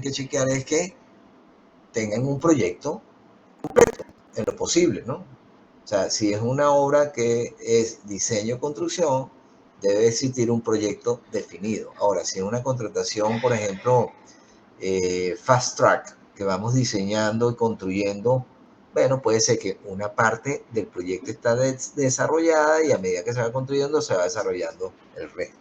que chequear es que tengan un proyecto completo, en lo posible, ¿no? O sea, si es una obra que es diseño-construcción, debe existir un proyecto definido. Ahora, si es una contratación, por ejemplo, fast track, que vamos diseñando y construyendo, bueno, puede ser que una parte del proyecto está desarrollada y a medida que se va construyendo se va desarrollando el resto.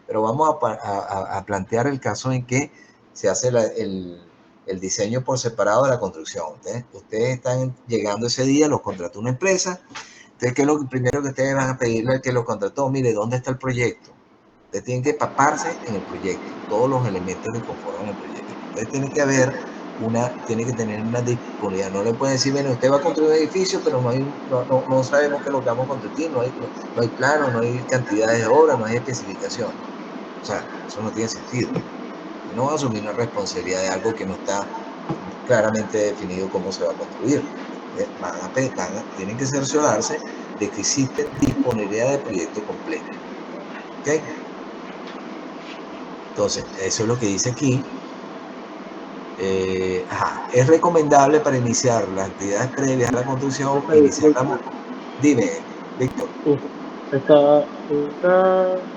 Pero vamos a plantear el caso en que se hace el diseño por separado de la construcción. Ustedes están llegando ese día, los contrató una empresa. Entonces, ¿qué es lo primero que ustedes van a pedirle al que lo contrató? Mire, ¿dónde está el proyecto? Ustedes tienen que empaparse en el proyecto, todos los elementos que conforman el proyecto. Entonces tiene que tener una disponibilidad. No le pueden decir, bueno, usted va a construir un edificio, pero no sabemos qué es lo que vamos a construir, no hay plano, no hay cantidades de obra, no hay especificaciones. O sea, eso no tiene sentido. No van a asumir una responsabilidad de algo que no está claramente definido cómo se va a construir. Tienen que cerciorarse de que existe disponibilidad de proyecto completo. ¿Ok? Entonces, eso es lo que dice aquí. Es recomendable para iniciar las actividades previas a la construcción, Dime, Víctor. Está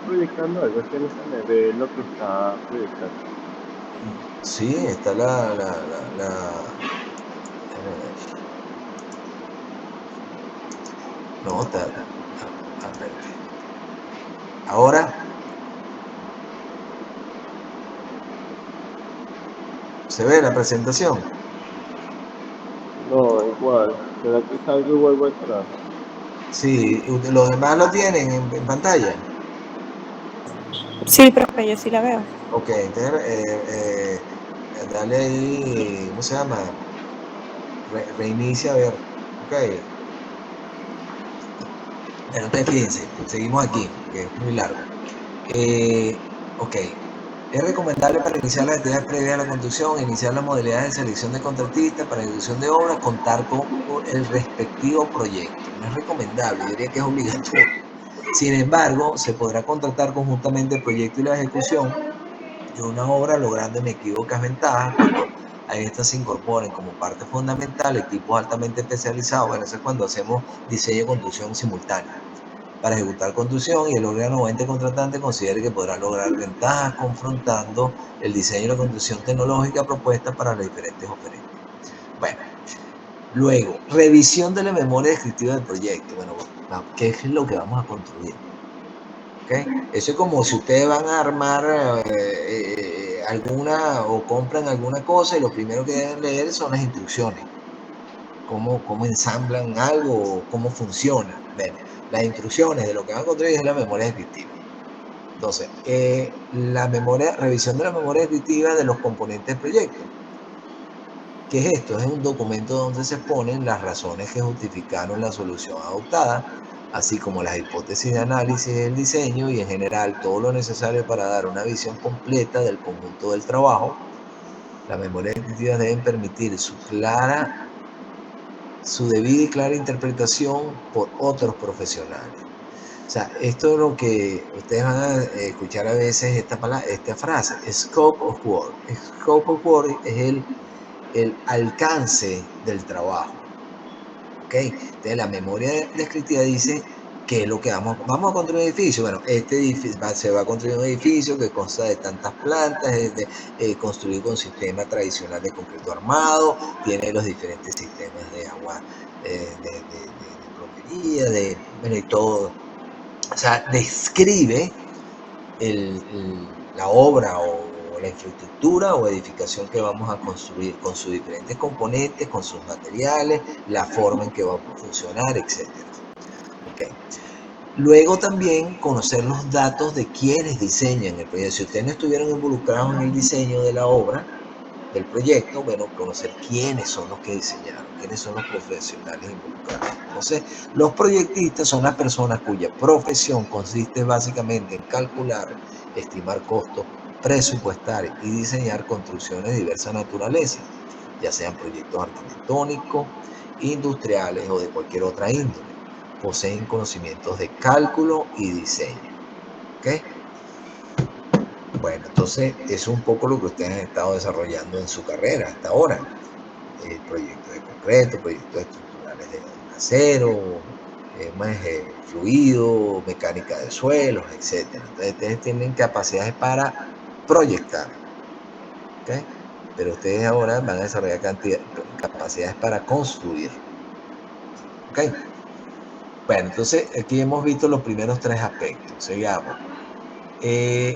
proyectando algo, es que no se me ve lo que está proyectando. Sí, está no, está. A ver. Ahora, ¿se ve la presentación? No, igual. ¿Será que salgo y vuelvo a entrar? Sí, los demás lo tienen en pantalla. Sí, profe, yo sí la veo. Ok, entonces dale ahí, ¿cómo se llama? Reinicia, a ver. Ok. Bueno, entonces fíjense, seguimos aquí, que es muy largo. Ok. Es recomendable para iniciar las actividades previas a la construcción, iniciar las modalidades de selección de contratistas para ejecución de obras, contar con el respectivo proyecto. No es recomendable, yo diría que es obligatorio. Sin embargo, se podrá contratar conjuntamente el proyecto y la ejecución de una obra logrando inequívocas ventajas cuando a estas se incorporen como parte fundamental equipos altamente especializados. Bueno, eso es cuando hacemos diseño y construcción simultánea para ejecutar construcción y el órgano o ente contratante considere que podrá lograr ventajas confrontando el diseño y la construcción tecnológica propuesta para las diferentes oferentes. Bueno, luego, revisión de la memoria descriptiva del proyecto. Bueno, ¿qué es lo que vamos a construir? ¿Okay? Eso es como si ustedes van a armar alguna o compran alguna cosa y lo primero que deben leer son las instrucciones. Cómo ensamblan algo, cómo funciona. Bueno, las instrucciones de lo que van a construir es la memoria descriptiva. Entonces, revisión de la memoria descriptiva de los componentes del proyecto. ¿Qué es esto? Es un documento donde se exponen las razones que justificaron la solución adoptada, así como las hipótesis de análisis del diseño y en general todo lo necesario para dar una visión completa del conjunto del trabajo. Las memorias descriptivas deben permitir su debida y clara interpretación por otros profesionales. O sea, esto es lo que ustedes van a escuchar a veces esta frase, scope of work. Scope of work es el alcance del trabajo. ¿Ok? Entonces la memoria descriptiva dice que es lo que vamos a construir un edificio. Bueno, este edificio se va a construir un edificio que consta de tantas plantas, construido con sistema tradicional de concreto armado, tiene los diferentes sistemas de agua, de plomería, bueno, y todo. O sea, describe la obra o la infraestructura o edificación que vamos a construir con sus diferentes componentes, con sus materiales, la forma en que va a funcionar, etc. Okay. Luego también conocer los datos de quienes diseñan el proyecto. Si ustedes no estuvieron involucrados en el diseño de la obra, del proyecto, bueno, conocer quiénes son los que diseñaron, quiénes son los profesionales involucrados. Entonces, los proyectistas son las personas cuya profesión consiste básicamente en calcular, estimar costos, presupuestar y diseñar construcciones de diversa naturaleza, ya sean proyectos arquitectónicos, industriales o de cualquier otra índole. Poseen conocimientos de cálculo y diseño. ¿Ok? Bueno, entonces eso es un poco lo que ustedes han estado desarrollando en su carrera hasta ahora. Proyectos de concreto, proyectos estructurales de acero, fluido, mecánica de suelos, etc. Entonces ustedes tienen capacidades para proyectar, ¿okay? Pero ustedes ahora van a desarrollar capacidades para construir, ¿ok? Bueno, entonces aquí hemos visto los primeros tres aspectos. Sigamos.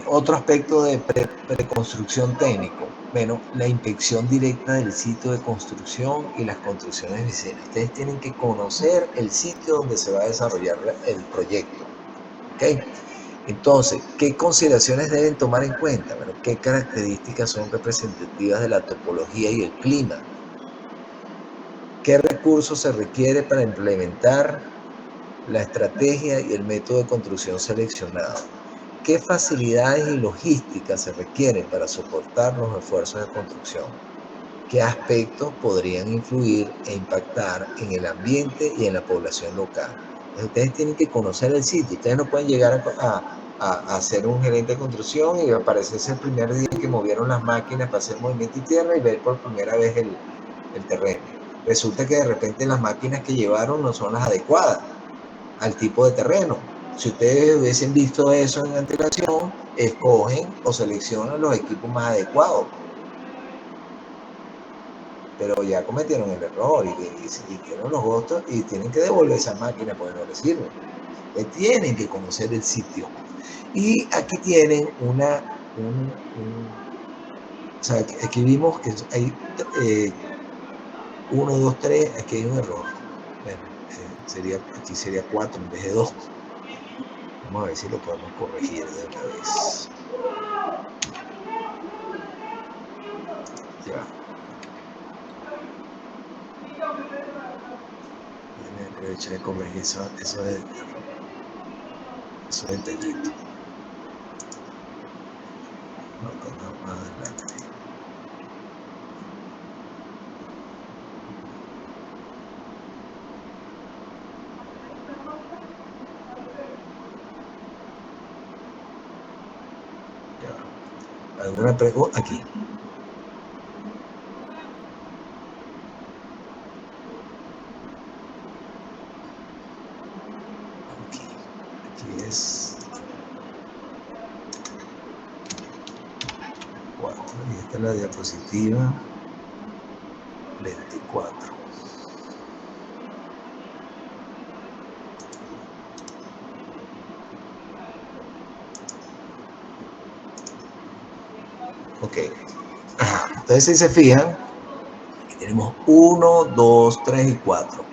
Otro aspecto de preconstrucción técnico. Bueno, la inspección directa del sitio de construcción y las construcciones vecinas. Ustedes tienen que conocer el sitio donde se va a desarrollar el proyecto. ¿Ok? Entonces, ¿qué consideraciones deben tomar en cuenta? Bueno, ¿qué características son representativas de la topología y el clima? ¿Qué recursos se requiere para implementar la estrategia y el método de construcción seleccionado? ¿Qué facilidades y logística se requieren para soportar los esfuerzos de construcción? ¿Qué aspectos podrían influir e impactar en el ambiente y en la población local? Entonces, ustedes tienen que conocer el sitio. Ustedes no pueden llegar a ser un gerente de construcción y aparecerse el primer día que movieron las máquinas para hacer movimiento y tierra y ver por primera vez el terreno. Resulta que de repente las máquinas que llevaron no son las adecuadas al tipo de terreno. Si ustedes hubiesen visto eso en antelación, escogen o seleccionan los equipos más adecuados. Pero ya cometieron el error y dieron los costos y tienen que devolver esa máquina porque no les sirve. Tienen que conocer el sitio. Y aquí tienen o sea, aquí vimos que hay 1, 2, 3, aquí hay un error. Bueno, aquí sería 4 en vez de 2. Vamos a ver si lo podemos corregir de una vez. Ya. Déjenme aprovechar de corregir eso detallito. No, más adelante. Ya. ¿Alguna pregunta? Aquí. Aquí es 4. Y esta es la diapositiva 24. Ok. Entonces, si se fijan, aquí tenemos 1, 2, 3 y 4.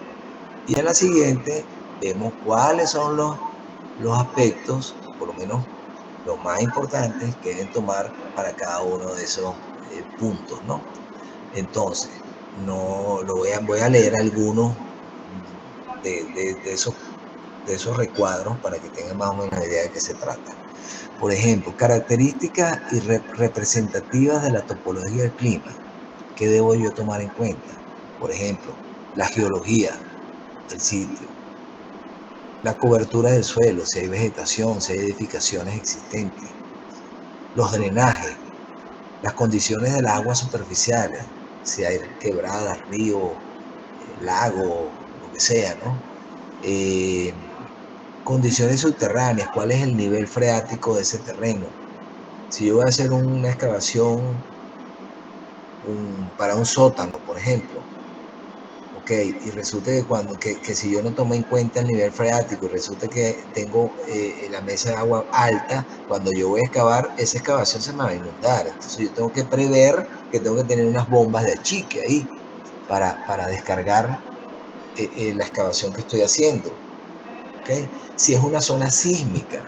Y en la siguiente vemos cuáles son los aspectos, por lo menos los más importantes, que deben tomar para cada uno de esos puntos, ¿no? Entonces, no lo voy a leer algunos de esos recuadros para que tengan más o menos la idea de qué se trata. Por ejemplo, características y representativas de la topología del clima. ¿Qué debo yo tomar en cuenta? Por ejemplo, la geología del sitio, la cobertura del suelo, si hay vegetación, si hay edificaciones existentes, los drenajes, las condiciones de las aguas superficiales, si hay quebradas, ríos, lagos, lo que sea, ¿no? Condiciones subterráneas, cuál es el nivel freático de ese terreno. Si yo voy a hacer una excavación para un sótano, por ejemplo, ok, y resulta que si yo no tomo en cuenta el nivel freático y resulta que tengo la mesa de agua alta, cuando yo voy a excavar, esa excavación se me va a inundar. Entonces yo tengo que prever que tengo que tener unas bombas de achique ahí para descargar la excavación que estoy haciendo. ¿Okay? Si es una zona sísmica,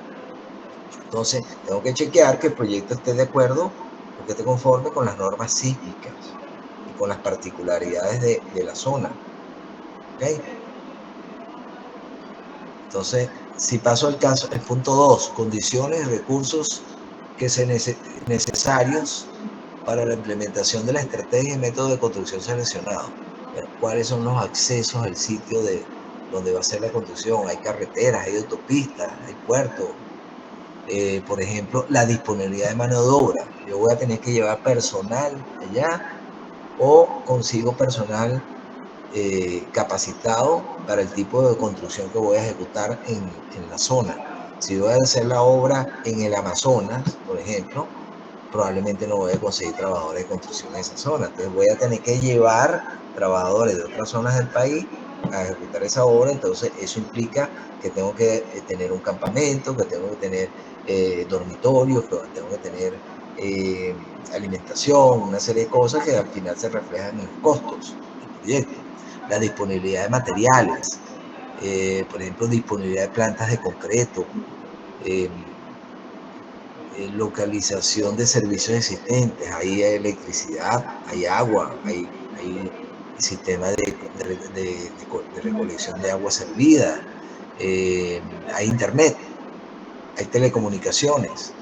entonces tengo que chequear que el proyecto esté de acuerdo o que esté conforme con las normas sísmicas y con las particularidades de la zona. ¿Okay? Entonces, si paso al caso, el punto 2, condiciones y recursos que sean necesarios para la implementación de la estrategia y método de construcción seleccionado. ¿Cuáles son los accesos al sitio donde va a ser la construcción? Hay carreteras, hay autopistas, hay puertos, Por ejemplo, la disponibilidad de mano de obra. Yo voy a tener que llevar personal allá o consigo personal capacitado para el tipo de construcción que voy a ejecutar en la zona. Si voy a hacer la obra en el Amazonas, por ejemplo, probablemente no voy a conseguir trabajadores de construcción en esa zona. Entonces voy a tener que llevar trabajadores de otras zonas del país a ejecutar esa obra. Entonces eso implica que tengo que tener un campamento, que tengo que tener dormitorios, que tengo que tener alimentación, una serie de cosas que al final se reflejan en los costos del proyecto. La disponibilidad de materiales, por ejemplo, disponibilidad de plantas de concreto, localización de servicios existentes, hay electricidad, hay agua, hay sistema de recolección de agua servida, hay internet, hay telecomunicaciones,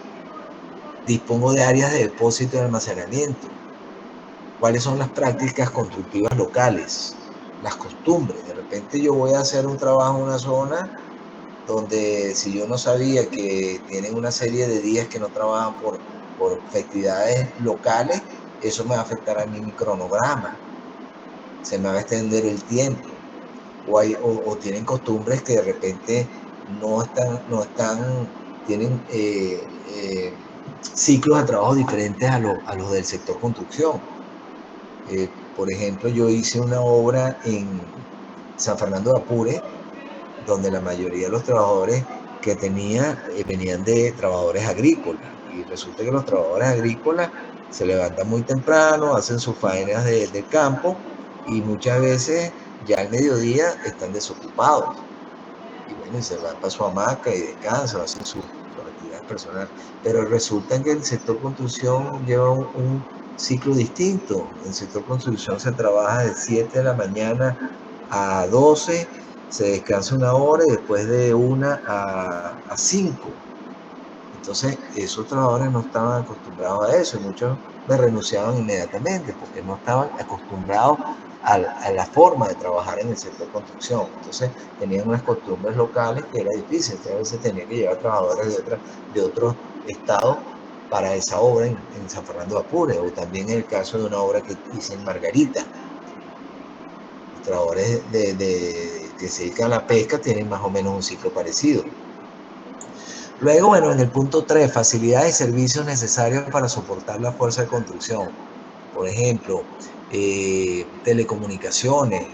dispongo de áreas de depósito y almacenamiento. ¿Cuáles son las prácticas constructivas locales? Las costumbres. De repente yo voy a hacer un trabajo en una zona donde si yo no sabía que tienen una serie de días que no trabajan por festividades locales, eso me va a afectar a mi cronograma, se me va a extender el tiempo, o tienen costumbres que de repente no están tienen ciclos de trabajo diferentes a los del sector construcción. Por ejemplo, yo hice una obra en San Fernando de Apure, donde la mayoría de los trabajadores que tenía venían de trabajadores agrícolas. Y resulta que los trabajadores agrícolas se levantan muy temprano, hacen sus faenas del campo y muchas veces ya al mediodía están desocupados. Y bueno, y se van para su hamaca y descansan, hacen sus actividades personales. Pero resulta que el sector construcción lleva un ciclo distinto. En el sector construcción se trabaja de 7 de la mañana a 12, se descansa una hora y después de 1 a 5. Entonces, esos trabajadores no estaban acostumbrados a eso y muchos me renunciaban inmediatamente porque no estaban acostumbrados a la forma de trabajar en el sector construcción. Entonces, tenían unas costumbres locales que era difícil. Entonces, a veces tenía que llevar trabajadores de otros estados para esa obra en San Fernando de Apure, o también en el caso de una obra que hice en Margarita. Los trabajadores que se dedican a la pesca tienen más o menos un ciclo parecido. Luego, bueno, en el punto 3, facilidades y servicios necesarios para soportar la fuerza de construcción. Por ejemplo, telecomunicaciones,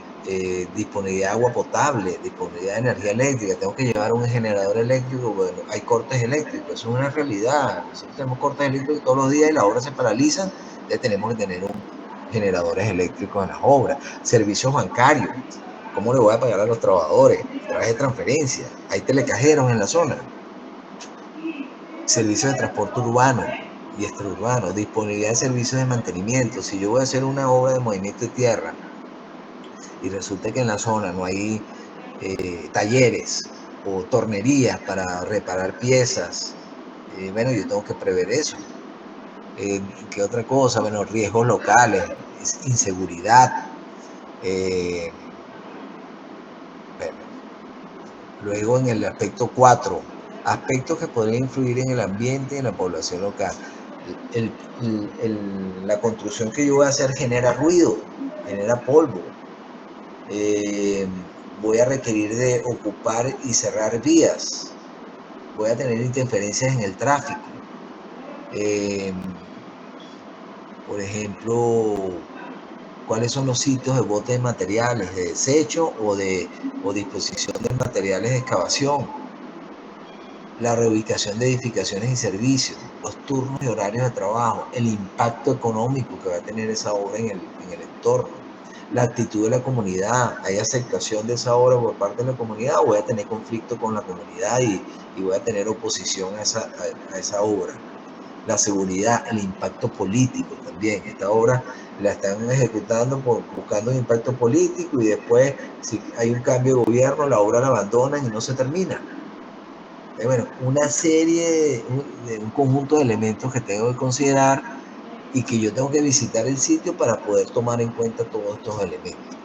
disponibilidad de agua potable, disponibilidad de energía eléctrica. Tengo que llevar un generador eléctrico, bueno, hay cortes eléctricos, eso es una realidad. Nosotros tenemos cortes eléctricos todos los días y las obras se paralizan, entonces tenemos que tener generadores eléctricos en las obras. Servicios bancarios, ¿cómo le voy a pagar a los trabajadores? A través de transferencia. Hay telecajeros en la zona. Servicios de transporte urbano y extraurbano, disponibilidad de servicios de mantenimiento. Si yo voy a hacer una obra de movimiento de tierra y resulta que en la zona no hay talleres o tornerías para reparar piezas, bueno, yo tengo que prever eso. ¿Qué otra cosa? Bueno, riesgos locales, inseguridad. Bueno. Luego en el aspecto 4, aspectos que podrían influir en el ambiente y en la población local. La construcción que yo voy a hacer genera ruido, genera polvo. Voy a requerir de ocupar y cerrar vías. Voy a tener interferencias en el tráfico. Por ejemplo, cuáles son los sitios de bote de materiales, de desecho o disposición de materiales de excavación, la reubicación de edificaciones y servicios, los turnos y horarios de trabajo, el impacto económico que va a tener esa obra en el entorno, la actitud de la comunidad. ¿Hay aceptación de esa obra por parte de la comunidad o voy a tener conflicto con la comunidad y voy a tener oposición a esa obra? La seguridad, el impacto político también. Esta obra la están ejecutando buscando un impacto político y después, si hay un cambio de gobierno, la obra la abandonan y no se termina. Bueno, una serie, un conjunto de elementos que tengo que considerar y que yo tengo que visitar el sitio para poder tomar en cuenta todos estos elementos.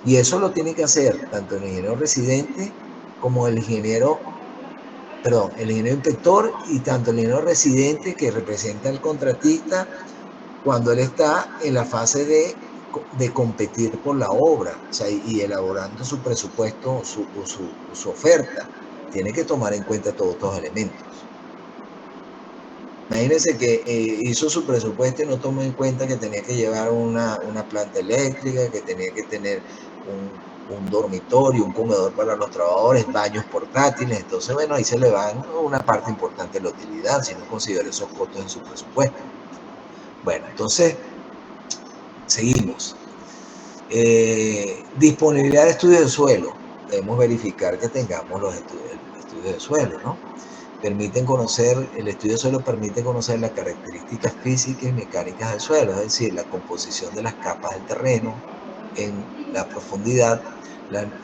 Y eso lo tiene que hacer tanto el ingeniero residente como el ingeniero el ingeniero inspector y tanto el ingeniero residente que representa al contratista cuando él está en la fase de competir por la obra, o sea, y elaborando su presupuesto, su oferta, tiene que tomar en cuenta todos estos elementos. Imagínense que hizo su presupuesto y no tomó en cuenta que tenía que llevar una planta eléctrica, que tenía que tener un dormitorio, un comedor para los trabajadores, baños portátiles. Entonces, bueno, ahí se le va una parte importante de la utilidad si no considera esos costos en su presupuesto. Bueno, entonces, seguimos. Disponibilidad de estudios de suelo. Debemos verificar que tengamos los estudios de suelo, ¿no? El estudio de suelo permite conocer las características físicas y mecánicas del suelo, es decir, la composición de las capas del terreno en la profundidad.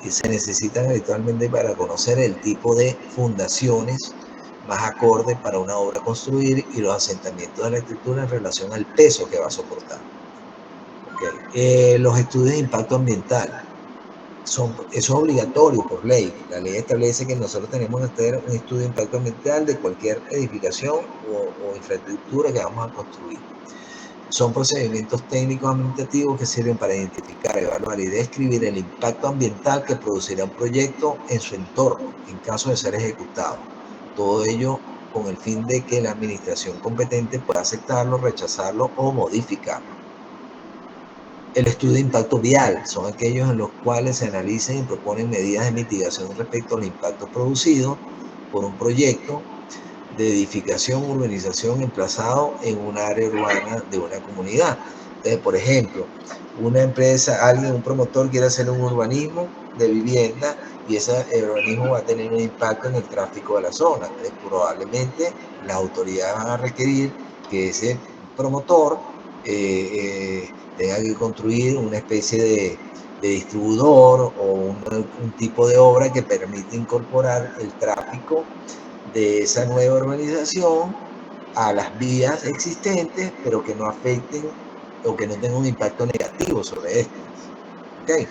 Se necesitan habitualmente para conocer el tipo de fundaciones más acorde para una obra a construir y los asentamientos de la estructura en relación al peso que va a soportar. Los estudios de impacto ambiental. Eso es obligatorio por ley. La ley establece que nosotros tenemos que hacer un estudio de impacto ambiental de cualquier edificación o infraestructura que vamos a construir. Son procedimientos técnicos administrativos que sirven para identificar, evaluar y describir el impacto ambiental que producirá un proyecto en su entorno en caso de ser ejecutado. Todo ello con el fin de que la administración competente pueda aceptarlo, rechazarlo o modificarlo. El estudio de impacto vial son aquellos en los cuales se analizan y proponen medidas de mitigación respecto al impacto producido por un proyecto de edificación, urbanización emplazado en un área urbana de una comunidad. Entonces, por ejemplo, una empresa, un promotor quiere hacer un urbanismo de vivienda y ese urbanismo va a tener un impacto en el tráfico de la zona. Entonces, probablemente las autoridades van a requerir que ese promotor tenga que construir una especie de distribuidor o un tipo de obra que permite incorporar el tráfico de esa nueva urbanización a las vías existentes, pero que no afecten o que no tengan un impacto negativo sobre estas. ¿Ok?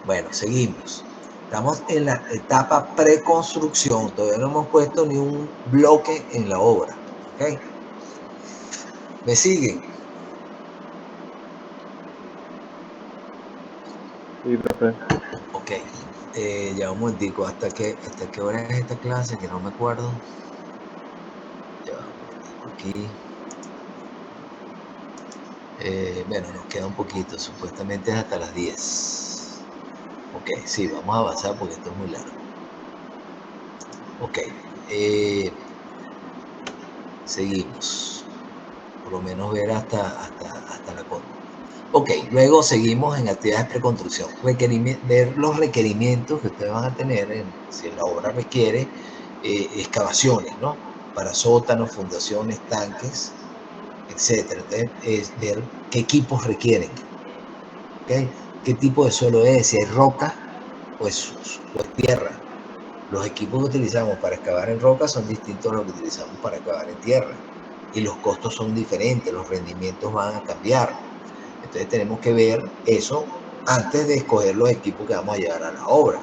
Bueno, seguimos. Estamos en la etapa preconstrucción. Todavía no hemos puesto ni un bloque en la obra. ¿Ok? ¿Me siguen? Sí, profe. Ok. Ya un momentico. ¿Hasta qué hora es esta clase? Que no me acuerdo. Ya un momentico aquí. Bueno, nos queda un poquito. Supuestamente es hasta las 10. Ok, sí, vamos a avanzar porque esto es muy largo. Ok. Seguimos. Por lo menos ver hasta la contra. Ok, luego seguimos en actividades de preconstrucción. Ver los requerimientos que ustedes van a tener si la obra requiere excavaciones, ¿no? Para sótanos, fundaciones, tanques, etc. Entonces, es ver qué equipos requieren. ¿Okay? ¿Qué tipo de suelo es? Si hay roca o es tierra. Los equipos que utilizamos para excavar en roca son distintos a los que utilizamos para excavar en tierra. Y los costos son diferentes, los rendimientos van a cambiar. Entonces tenemos que ver eso antes de escoger los equipos que vamos a llevar a la obra.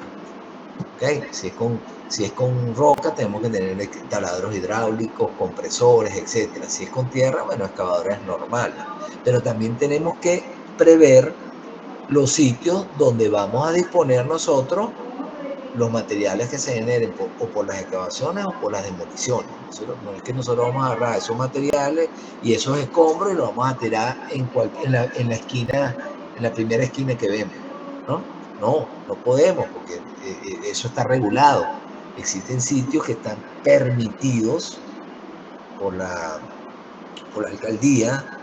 ¿Okay? Si es con roca, tenemos que tener taladros hidráulicos, compresores, etc. Si es con tierra, bueno, excavadores normales. Pero también tenemos que prever los sitios donde vamos a disponer nosotros los materiales que se generen por las excavaciones o por las demoliciones. No es que nosotros vamos a agarrar esos materiales y esos escombros y los vamos a tirar en la esquina, en la primera esquina que vemos, ¿no? No podemos porque eso está regulado. Existen sitios que están permitidos por la alcaldía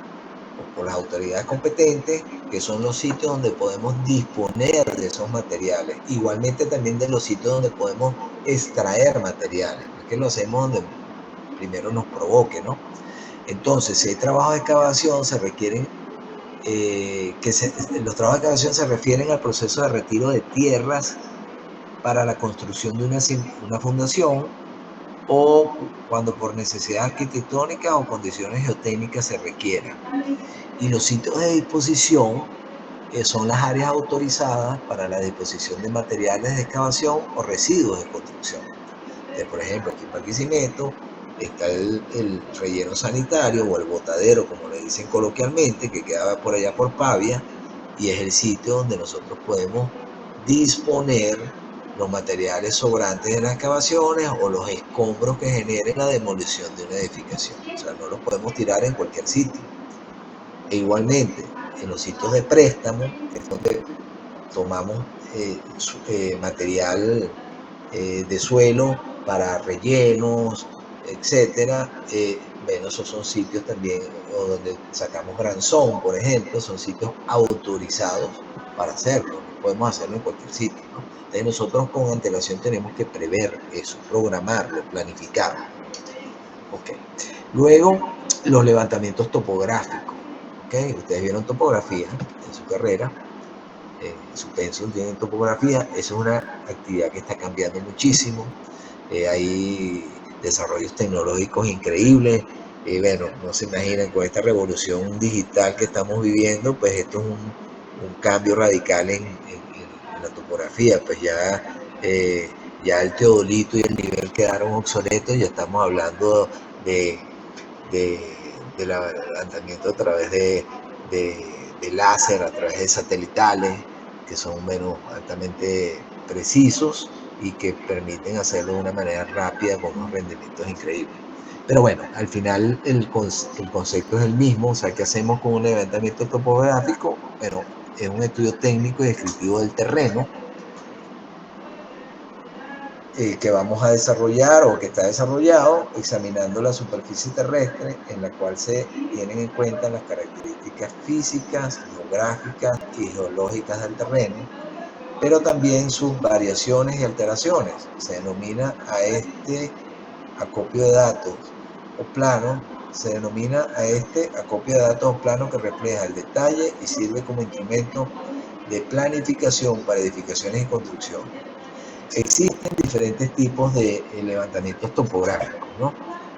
o por las autoridades competentes, que son los sitios donde podemos disponer de esos materiales. Igualmente también de los sitios donde podemos extraer materiales, porque lo hacemos donde primero nos provoque, ¿no? Entonces, si hay trabajos de excavación, se requieren, los trabajos de excavación se refieren al proceso de retiro de tierras para la construcción de una fundación o cuando por necesidad arquitectónica o condiciones geotécnicas se requiera. Y los sitios de disposición son las áreas autorizadas para la disposición de materiales de excavación o residuos de construcción. Por ejemplo, aquí en Barquisimeto está el relleno sanitario o el botadero, como le dicen coloquialmente, que queda por allá por Pavia, y es el sitio donde nosotros podemos disponer los materiales sobrantes de las excavaciones o los escombros que generen la demolición de una edificación. O sea, no los podemos tirar en cualquier sitio. E igualmente, en los sitios de préstamo, que es donde tomamos material de suelo para rellenos, etcétera. Bueno, esos son sitios también, o donde sacamos granzón, por ejemplo, son sitios autorizados para hacerlo. No podemos hacerlo en cualquier sitio, ¿no? Entonces nosotros con antelación tenemos que prever eso, programarlo, planificarlo. Ok. Luego, los levantamientos topográficos. Okay. Ustedes vieron topografía en su carrera, su pensum tiene topografía. Esa es una actividad que está cambiando muchísimo. Hay desarrollos tecnológicos increíbles. Bueno, no se imaginan, con esta revolución digital que estamos viviendo, pues esto es un cambio radical en la topografía. Pues ya el teodolito y el nivel quedaron obsoletos, ya estamos hablando de levantamiento a través de láser, a través de satelitales, que son menos altamente precisos y que permiten hacerlo de una manera rápida con unos rendimientos increíbles. Pero bueno, al final el concepto es el mismo. O sea, ¿qué hacemos con un levantamiento topográfico? Bueno, es un estudio técnico y descriptivo del terreno que vamos a desarrollar o que está desarrollado examinando la superficie terrestre, en la cual se tienen en cuenta las características físicas, geográficas y geológicas del terreno, pero también sus variaciones y alteraciones. Se denomina a este acopio de datos o plano, se denomina a este acopio de datos o plano que refleja el detalle y sirve como instrumento de planificación para edificaciones y construcción. Existen diferentes tipos de levantamientos topográficos, ¿no?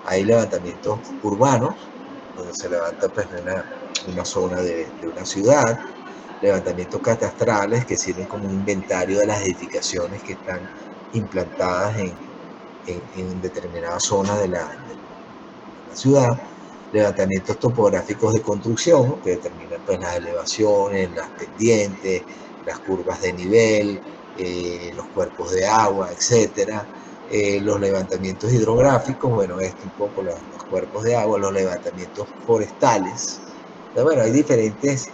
Hay levantamientos urbanos, donde se levanta pues una zona de una ciudad, levantamientos catastrales que sirven como un inventario de las edificaciones que están implantadas en determinadas zonas de la ciudad, levantamientos topográficos de construcción que determinan pues las elevaciones, las pendientes, las curvas de nivel, los cuerpos de agua, etcétera. Los levantamientos hidrográficos, bueno, esto un poco los cuerpos de agua, los levantamientos forestales. Pero bueno, hay diferentes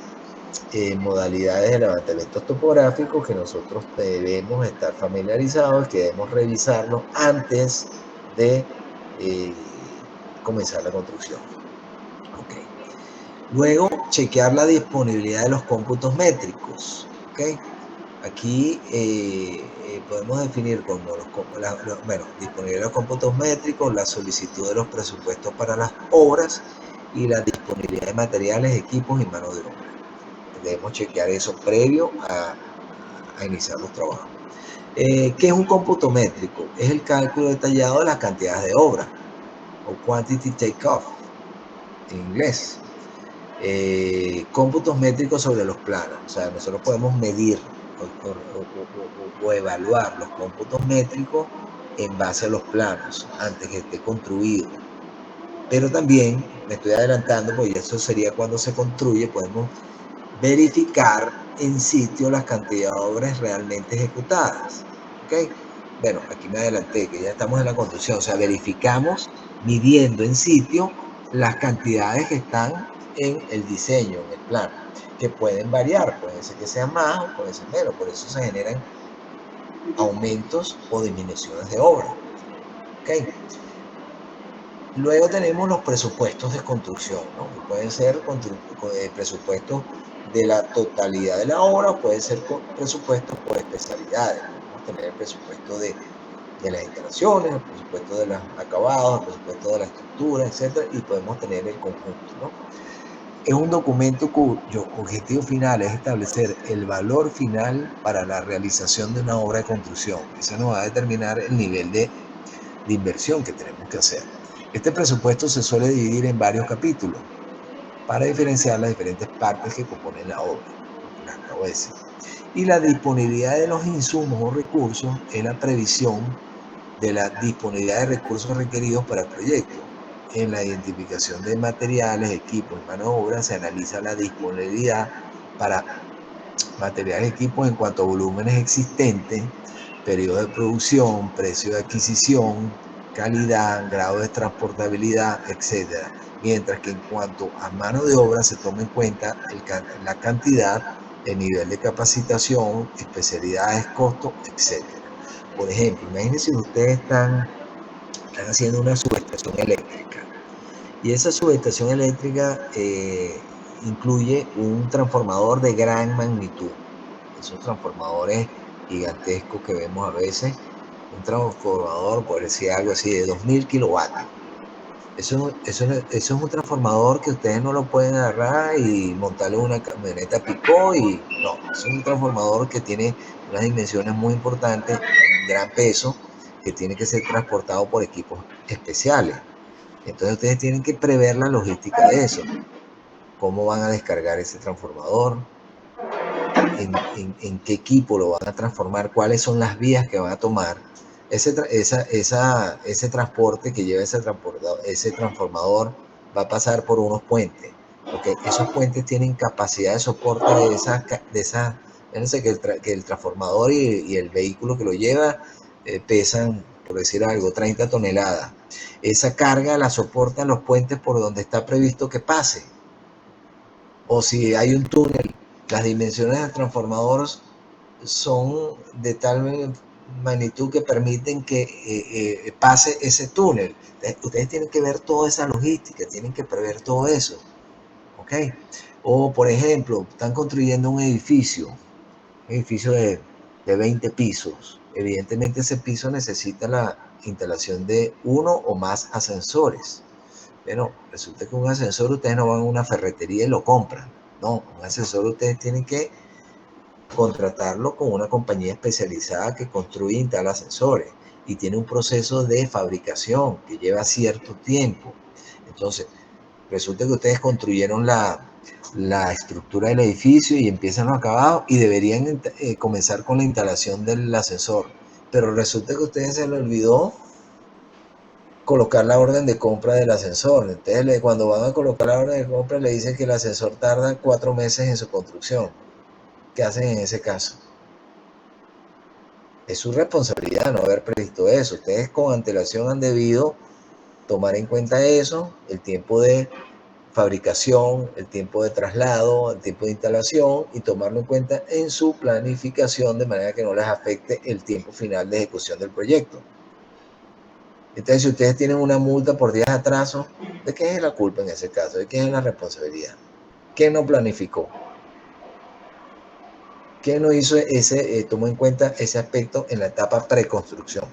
modalidades de levantamientos topográficos que nosotros debemos estar familiarizados, que debemos revisarlos antes de comenzar la construcción. Okay. Luego, chequear la disponibilidad de los cómputos métricos. Okay. Aquí podemos definir como disponibilidad de los cómputos métricos, la solicitud de los presupuestos para las obras y la disponibilidad de materiales, equipos y mano de obra. Debemos chequear eso previo a iniciar los trabajos. ¿Qué es un cómputo métrico? Es el cálculo detallado de las cantidades de obra, o quantity takeoff en inglés. Cómputos métricos sobre los planos. O sea, nosotros podemos medir o evaluar los cómputos métricos en base a los planos antes que esté construido. Pero también, me estoy adelantando, porque eso sería cuando se construye, podemos verificar en sitio las cantidades de obras realmente ejecutadas. ¿Okay? Bueno, aquí me adelanté, que ya estamos en la construcción. O sea, verificamos midiendo en sitio las cantidades que están en el diseño, en el plano, que pueden variar, puede ser que sean más o puede ser menos. Por eso se generan aumentos o disminuciones de obra. ¿Okay? Luego tenemos los presupuestos de construcción, ¿no? Que pueden ser presupuestos de la totalidad de la obra o pueden ser presupuestos por especialidades. Podemos tener el presupuesto de las instalaciones, el presupuesto de los acabados, el presupuesto de la estructura, etc. Y podemos tener el conjunto, ¿no? Es un documento cuyo objetivo final es establecer el valor final para la realización de una obra de construcción. Eso nos va a determinar el nivel de inversión que tenemos que hacer. Este presupuesto se suele dividir en varios capítulos para diferenciar las diferentes partes que componen la obra, como las acabo de decir. Y la disponibilidad de los insumos o recursos es la previsión de la disponibilidad de recursos requeridos para el proyecto. En la identificación de materiales, equipos y mano de obra se analiza la disponibilidad para materiales y equipos en cuanto a volúmenes existentes, periodo de producción, precio de adquisición, calidad, grado de transportabilidad, etc. Mientras que en cuanto a mano de obra se toma en cuenta la cantidad, el nivel de capacitación, especialidades, costos, etc. Por ejemplo, imagínense si ustedes están haciendo una subestación eléctrica y esa subestación eléctrica incluye un transformador de gran magnitud. Esos transformadores gigantescos que vemos a veces, un transformador, por decir algo así, de 2000 kilovatios. Eso es un transformador que ustedes no lo pueden agarrar y montarle una camioneta picó y no, es un transformador que tiene unas dimensiones muy importantes, un gran peso, que tiene que ser transportado por equipos especiales. Entonces ustedes tienen que prever la logística de eso. ¿Cómo van a descargar ese transformador? ¿En qué equipo lo van a transformar? ¿Cuáles son las vías que van a tomar? Ese transporte que lleva ese transformador va a pasar por unos puentes. Porque esos puentes tienen capacidad de soporte fíjense que el transformador y el vehículo que lo lleva pesan, por decir algo, 30 toneladas. Esa carga la soportan los puentes por donde está previsto que pase. O si hay un túnel, las dimensiones del transformador son de tal magnitud que permiten que pase ese túnel. Ustedes tienen que ver toda esa logística, tienen que prever todo eso. ¿Ok? O, por ejemplo, están construyendo un edificio de 20 pisos. Evidentemente ese piso necesita la instalación de uno o más ascensores. Pero resulta que un ascensor ustedes no van a una ferretería y lo compran. No, un ascensor ustedes tienen que contratarlo con una compañía especializada que construye e instala ascensores y tiene un proceso de fabricación que lleva cierto tiempo. Entonces, resulta que ustedes construyeron la estructura del edificio y empiezan los acabados y deberían comenzar con la instalación del ascensor. Pero resulta que a ustedes se les olvidó colocar la orden de compra del ascensor. Entonces, cuando van a colocar la orden de compra, le dicen que el ascensor tarda 4 meses en su construcción. ¿Qué hacen en ese caso? Es su responsabilidad no haber previsto eso. Ustedes con antelación han debido tomar en cuenta eso, el tiempo de fabricación, el tiempo de traslado, el tiempo de instalación y tomarlo en cuenta en su planificación de manera que no les afecte el tiempo final de ejecución del proyecto. Entonces, si ustedes tienen una multa por días de atraso, ¿de qué es la culpa en ese caso? ¿De qué es la responsabilidad? ¿Quién no planificó? ¿Quién no hizo tomó en cuenta ese aspecto en la etapa preconstrucción?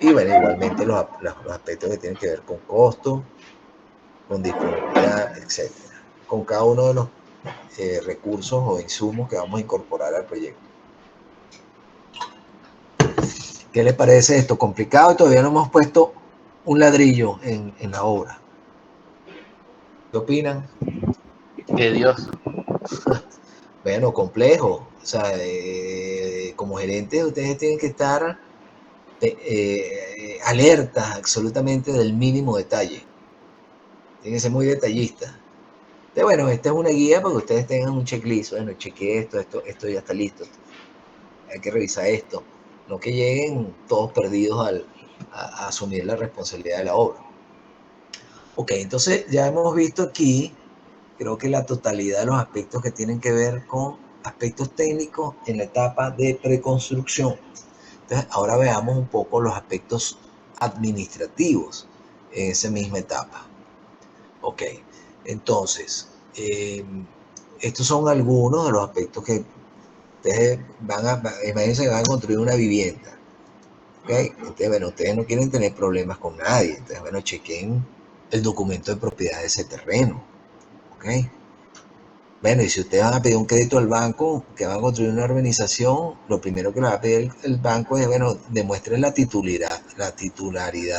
Y bueno, igualmente los aspectos que tienen que ver con costo, con disponibilidad, etc. Con cada uno de los recursos o insumos que vamos a incorporar al proyecto. ¿Qué les parece esto? Complicado y todavía no hemos puesto un ladrillo en la obra. ¿Qué opinan? Tedioso. Bueno, complejo. O sea, como gerentes ustedes tienen que estar alertas absolutamente del mínimo detalle. Tienen que ser muy detallistas. Entonces, bueno, esta es una guía para que ustedes tengan un checklist. Bueno, chequeé esto ya está listo. Hay que revisar esto. No que lleguen todos perdidos a asumir la responsabilidad de la obra. Ok, entonces ya hemos visto aquí, creo que la totalidad de los aspectos que tienen que ver con aspectos técnicos en la etapa de preconstrucción. Entonces, ahora veamos un poco los aspectos administrativos en esa misma etapa. Ok, entonces, estos son algunos de los aspectos que ustedes imagínense que van a construir una vivienda. Okay. Entonces, bueno, ustedes no quieren tener problemas con nadie. Entonces, bueno, chequen el documento de propiedad de ese terreno. Ok. Bueno, y si ustedes van a pedir un crédito al banco, que van a construir una urbanización, lo primero que le va a pedir el banco es, bueno, demuestren la titularidad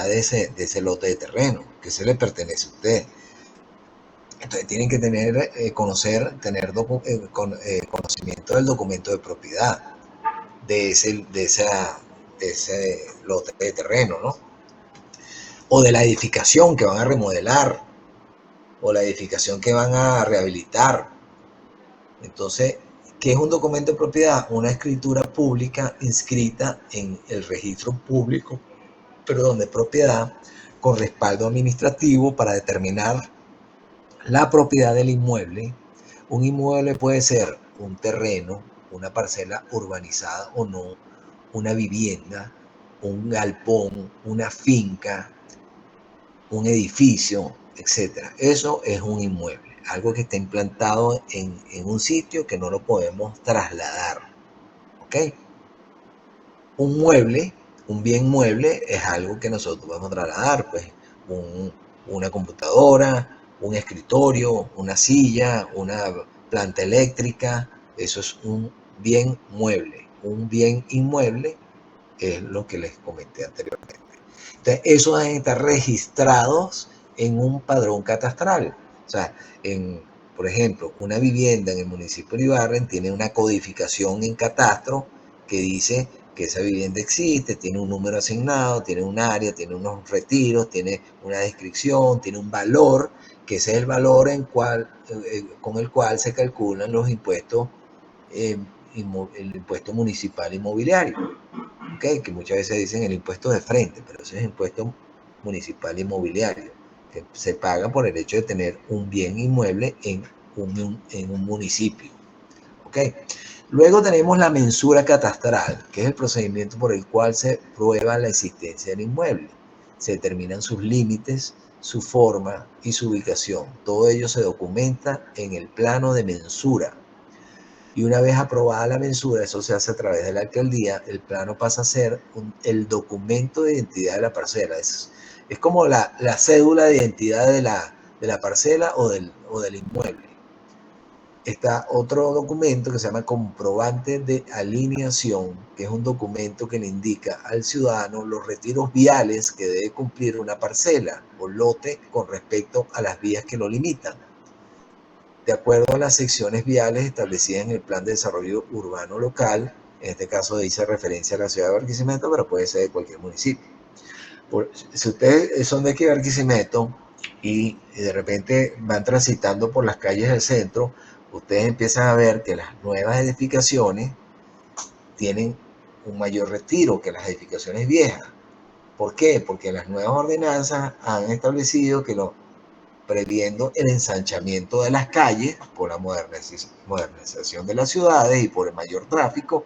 de ese lote de terreno, que se le pertenece a usted. Entonces tienen que tener conocimiento del documento de propiedad de ese lote de terreno, ¿no? O de la edificación que van a remodelar, o la edificación que van a rehabilitar. Entonces, ¿qué es un documento de propiedad? Una escritura pública inscrita en el registro público, perdón, de propiedad, con respaldo administrativo para determinar la propiedad del inmueble. Un inmueble puede ser un terreno, una parcela urbanizada o no, una vivienda, un galpón, una finca, un edificio, etc. Eso es un inmueble, algo que está implantado en un sitio que no lo podemos trasladar. ¿Ok? Un mueble, un bien mueble, es algo que nosotros podemos trasladar, pues una computadora, un escritorio, una silla, una planta eléctrica. Eso es un bien mueble. Un bien inmueble es lo que les comenté anteriormente. Entonces, esos deben estar registrados en un padrón catastral. O sea, por ejemplo, una vivienda en el municipio de Ibarren tiene una codificación en catastro que dice que esa vivienda existe, tiene un número asignado, tiene un área, tiene unos retiros, tiene una descripción, tiene un valor, que ese es el valor con el cual se calculan los impuestos, el impuesto municipal inmobiliario. Okay, que muchas veces dicen el impuesto de frente, pero ese es el impuesto municipal inmobiliario, que se paga por el hecho de tener un bien inmueble en un municipio. Okay. Luego tenemos la mensura catastral, que es el procedimiento por el cual se prueba la existencia del inmueble. Se determinan sus límites, su forma y su ubicación. Todo ello se documenta en el plano de mensura. Y una vez aprobada la mensura, eso se hace a través de la alcaldía, el plano pasa a ser el documento de identidad de la parcela. Es como la cédula de identidad de la parcela o del inmueble. Está otro documento que se llama comprobante de alineación, que es un documento que le indica al ciudadano los retiros viales que debe cumplir una parcela o lote con respecto a las vías que lo limitan, de acuerdo a las secciones viales establecidas en el Plan de Desarrollo Urbano Local. En este caso dice referencia a la ciudad de Barquisimeto, pero puede ser de cualquier municipio. Si ustedes son de aquí de Barquisimeto y de repente van transitando por las calles del centro, ustedes empiezan a ver que las nuevas edificaciones tienen un mayor retiro que las edificaciones viejas. ¿Por qué? Porque las nuevas ordenanzas han establecido que previendo el ensanchamiento de las calles por la modernización de las ciudades y por el mayor tráfico,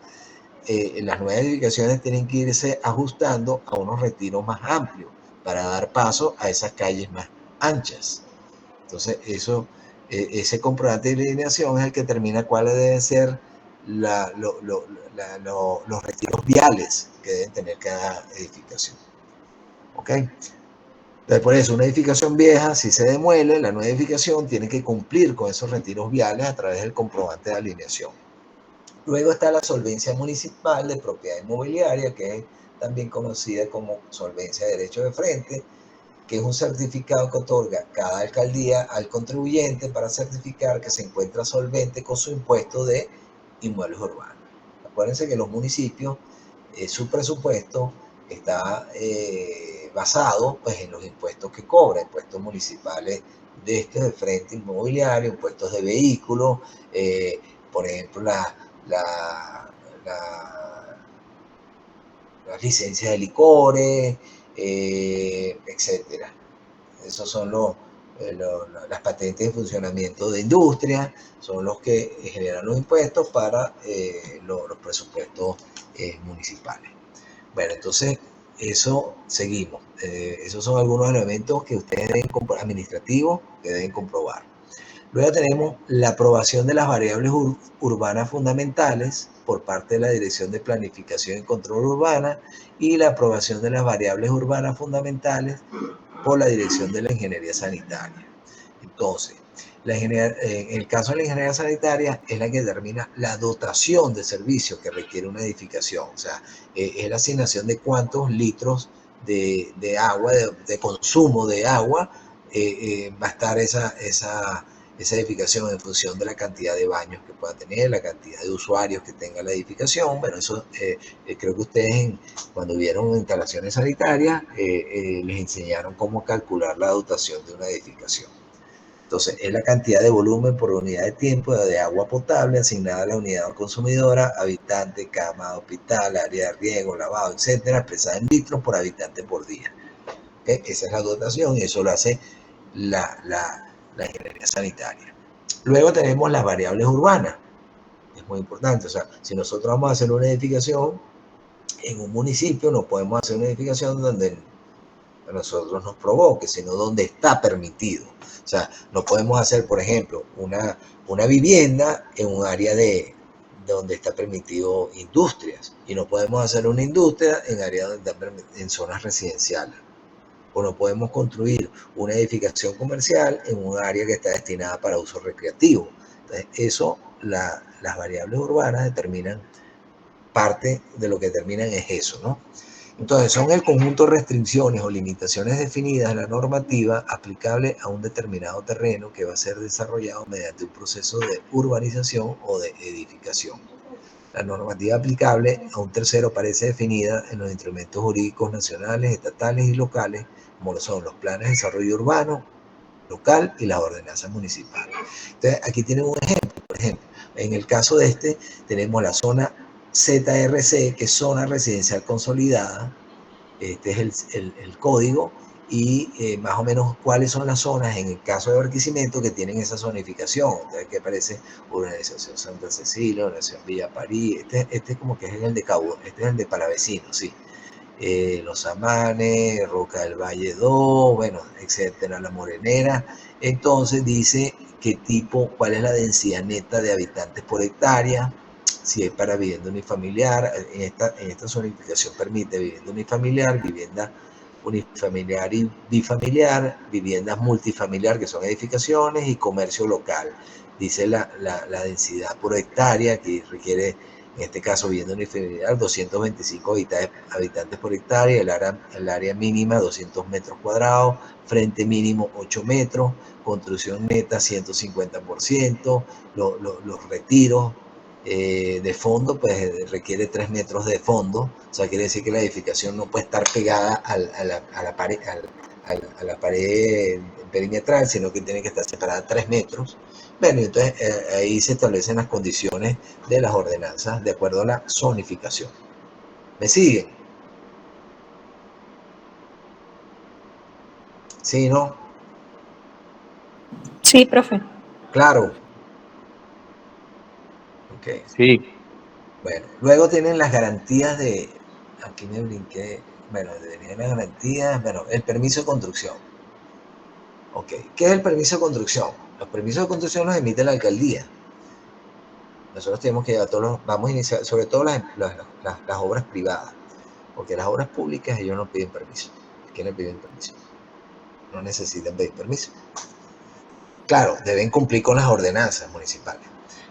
las nuevas edificaciones tienen que irse ajustando a unos retiros más amplios para dar paso a esas calles más anchas. Entonces, ese comprobante de alineación es el que determina cuáles deben ser los retiros viales que deben tener cada edificación. ¿Ok? Entonces, por eso, una edificación vieja, si se demuele, la nueva edificación tiene que cumplir con esos retiros viales a través del comprobante de alineación. Luego está la solvencia municipal de propiedad inmobiliaria, que es también conocida como solvencia de derecho de frente, que es un certificado que otorga cada alcaldía al contribuyente para certificar que se encuentra solvente con su impuesto de inmuebles urbanos. Acuérdense que los municipios, su presupuesto está basado pues, en los impuestos que cobra, impuestos municipales de frente inmobiliario, impuestos de vehículos, por ejemplo, las licencias de licores, etcétera. Esos son las patentes de funcionamiento de industria, son los que generan los impuestos para los presupuestos municipales. Bueno, entonces, eso seguimos. Esos son algunos elementos que ustedes deben administrativos que deben comprobar. Luego tenemos la aprobación de las variables urbanas fundamentales por parte de la Dirección de Planificación y Control Urbana y la aprobación de las variables urbanas fundamentales por la Dirección de la Ingeniería Sanitaria. Entonces, en el caso de la ingeniería sanitaria es la que determina la dotación de servicios que requiere una edificación. O sea, es la asignación de cuántos litros de agua, de consumo de agua, va a estar esa edificación en función de la cantidad de baños que pueda tener, la cantidad de usuarios que tenga la edificación. Bueno, eso creo que ustedes cuando vieron instalaciones sanitarias les enseñaron cómo calcular la dotación de una edificación. Entonces, es la cantidad de volumen por unidad de tiempo de agua potable asignada a la unidad consumidora, habitante, cama, hospital, área de riego, lavado, etcétera, expresada en litros por habitante por día. ¿Okay? Esa es la dotación y eso lo hace la ingeniería sanitaria. Luego tenemos las variables urbanas. Es muy importante. O sea, si nosotros vamos a hacer una edificación en un municipio, no podemos hacer una edificación donde a nosotros nos provoque, sino donde está permitido. O sea, no podemos hacer, por ejemplo, una vivienda en un área de donde está permitido industrias, y no podemos hacer una industria en áreas donde está en zonas residenciales. O no podemos construir una edificación comercial en un área que está destinada para uso recreativo. Entonces, eso, las variables urbanas determinan, parte de lo que determinan es eso, ¿no? Entonces, son el conjunto de restricciones o limitaciones definidas en la normativa aplicable a un determinado terreno que va a ser desarrollado mediante un proceso de urbanización o de edificación. La normativa aplicable a un tercero aparece definida en los instrumentos jurídicos nacionales, estatales y locales, como lo son los planes de desarrollo urbano, local y las ordenanzas municipales. Entonces, aquí tienen un ejemplo. Por ejemplo, en el caso de este, tenemos la zona ZRC, que es zona residencial consolidada. Este es el código, y más o menos cuáles son las zonas en el caso de Barquisimeto que tienen esa zonificación. Entonces, que aparece Urbanización Santa Cecilia, Urbanización Villa París. Este como que es el de Cabo, este es el de Palavecino, sí. Los Amanes, Roca del Valle 2, bueno, etcétera, La Morenera. Entonces dice qué tipo, cuál es la densidad neta de habitantes por hectárea, si es para vivienda unifamiliar. En esta zonificación permite vivienda unifamiliar, vivienda unifamiliar y bifamiliar, viviendas multifamiliar, que son edificaciones, y comercio local. Dice la densidad por hectárea, que requiere, en este caso, vivienda unifamiliar, 225 habitantes por hectárea, el área mínima 200 metros cuadrados, frente mínimo 8 metros, construcción neta 150%, los retiros de fondo, pues requiere 3 metros de fondo. O sea, quiere decir que la edificación no puede estar pegada a la pared perimetral, sino que tiene que estar separada 3 metros. Bueno, entonces ahí se establecen las condiciones de las ordenanzas de acuerdo a la zonificación. ¿Me siguen? ¿Sí, no? Sí, profe. Claro. Ok. Sí. Bueno, luego tienen las garantías de... Aquí me brinqué. Bueno, de las garantías... Bueno, el permiso de construcción. Ok. ¿Qué es el permiso de construcción? Los permisos de construcción los emite la alcaldía. Nosotros tenemos que llevar vamos a iniciar, sobre todo las obras privadas, porque las obras públicas ellos no piden permiso. ¿Quiénes piden permiso? No necesitan pedir permiso. Claro, deben cumplir con las ordenanzas municipales,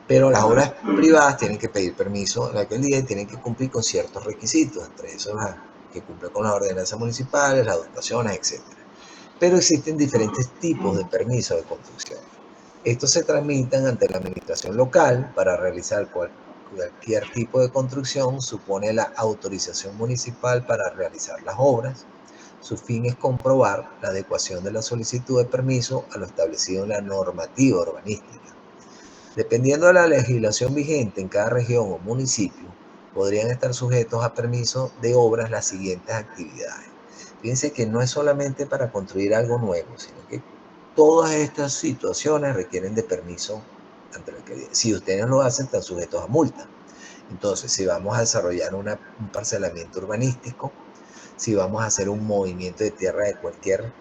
pero las obras privadas tienen que pedir permiso a la alcaldía y tienen que cumplir con ciertos requisitos, entre esos que cumplen con las ordenanzas municipales, las dotaciones, etc. Pero existen diferentes tipos de permisos de construcción. Estos se tramitan ante la administración local para realizar cualquier tipo de construcción. Supone la autorización municipal para realizar las obras. Su fin es comprobar la adecuación de la solicitud de permiso a lo establecido en la normativa urbanística. Dependiendo de la legislación vigente en cada región o municipio, podrían estar sujetos a permiso de obras las siguientes actividades. Fíjense que no es solamente para construir algo nuevo, sino que todas estas situaciones requieren de permiso ante la alcaldía. Si ustedes lo hacen, están sujetos a multa. Entonces, si vamos a desarrollar un parcelamiento urbanístico, si vamos a hacer un movimiento de tierra de cualquier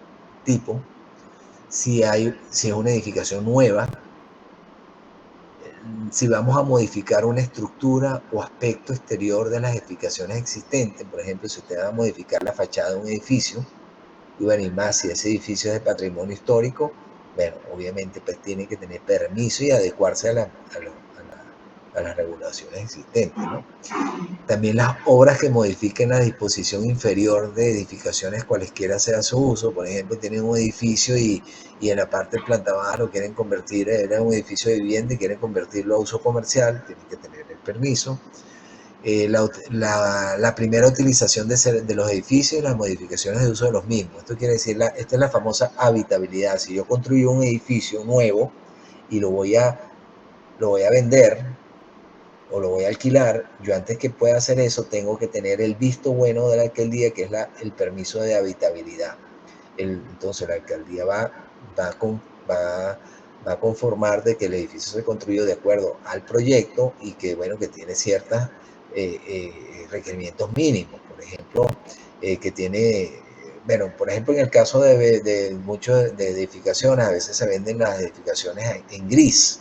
tipo, si es una edificación nueva, si vamos a modificar una estructura o aspecto exterior de las edificaciones existentes. Por ejemplo, si usted va a modificar la fachada de un edificio, y bueno, y más si ese edificio es de patrimonio histórico, bueno, obviamente pues tiene que tener permiso y adecuarse a a las regulaciones existentes, ¿no? También las obras que modifiquen la disposición inferior de edificaciones cualesquiera sea su uso. Por ejemplo, tienen un edificio y en la parte de planta baja lo quieren convertir, era un edificio de vivienda y quieren convertirlo a uso comercial, tienen que tener el permiso. La primera utilización de los edificios y las modificaciones de uso de los mismos. Esto quiere decir, esta es la famosa habitabilidad. Si yo construyo un edificio nuevo y lo voy a vender o lo voy a alquilar, yo antes que pueda hacer eso tengo que tener el visto bueno de la alcaldía, que es el permiso de habitabilidad. Entonces la alcaldía va a conformar de que el edificio se construyó de acuerdo al proyecto y que, bueno, que tiene ciertos requerimientos mínimos. Por ejemplo, que tiene, bueno, por ejemplo, en el caso de muchas de edificaciones, a veces se venden las edificaciones en gris,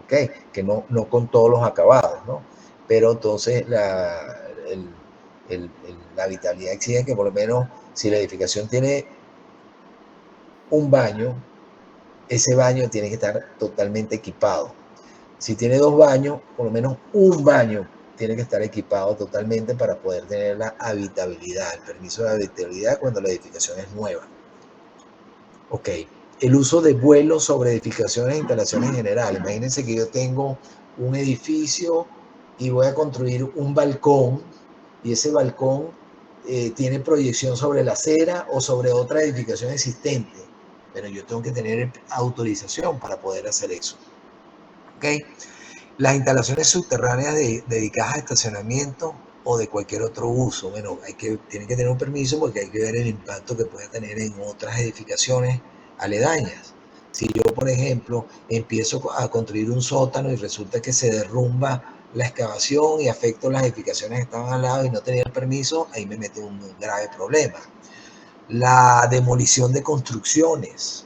¿okay? Que no con todos los acabados, ¿no? Pero entonces la habitabilidad exige que por lo menos si la edificación tiene un baño, ese baño tiene que estar totalmente equipado. Si tiene 2 baños, por lo menos un baño tiene que estar equipado totalmente para poder tener la habitabilidad, el permiso de habitabilidad cuando la edificación es nueva. Ok, el uso de vuelos sobre edificaciones e instalaciones generales. Imagínense que yo tengo un edificio y voy a construir un balcón y ese balcón tiene proyección sobre la acera o sobre otra edificación existente, pero yo tengo que tener autorización para poder hacer eso. ¿Ok? Las instalaciones subterráneas dedicadas a estacionamiento o de cualquier otro uso, bueno, tienen que tener un permiso porque hay que ver el impacto que puede tener en otras edificaciones aledañas. Si yo, por ejemplo, empiezo a construir un sótano y resulta que se derrumba la excavación y afecto las edificaciones que estaban al lado y no tenía el permiso, ahí me mete un grave problema. La demolición de construcciones.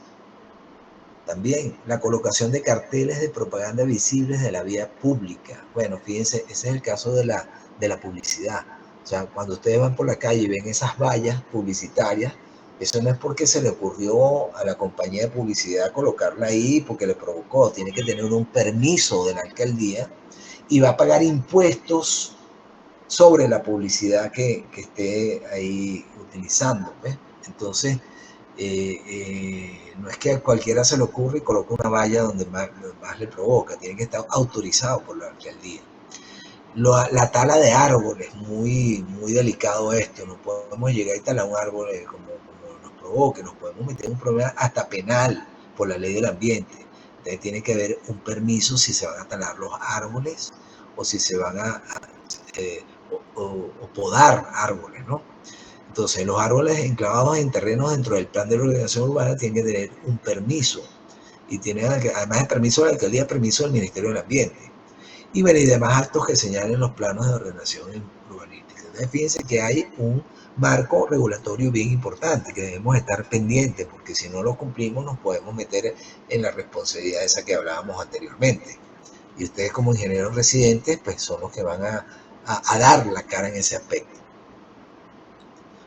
También la colocación de carteles de propaganda visibles de la vía pública. Bueno, fíjense, ese es el caso de la publicidad. O sea, cuando ustedes van por la calle y ven esas vallas publicitarias, eso no es porque se le ocurrió a la compañía de publicidad colocarla ahí porque le provocó. Tiene que tener un permiso de la alcaldía y va a pagar impuestos sobre la publicidad que esté ahí utilizando, ¿ves? Entonces, no es que a cualquiera se le ocurre y coloque una valla donde más le provoca, tiene que estar autorizado por la alcaldía. La tala de árboles, muy delicado esto, no podemos llegar y talar un árbol como nos provoque, nos podemos meter en un problema hasta penal por la ley del ambiente. Entonces tiene que haber un permiso si se van a talar los árboles o si se van a podar árboles, ¿no? Entonces, los árboles enclavados en terrenos dentro del plan de la ordenación urbana tienen que tener un permiso. Y tienen, además del permiso de la alcaldía, permiso del Ministerio del Ambiente. Y bueno, y demás actos que señalen los planos de ordenación urbanística. Entonces, fíjense que hay un marco regulatorio bien importante que debemos estar pendientes, porque si no lo cumplimos nos podemos meter en la responsabilidad esa que hablábamos anteriormente. Y ustedes como ingenieros residentes, pues son los que van a dar la cara en ese aspecto.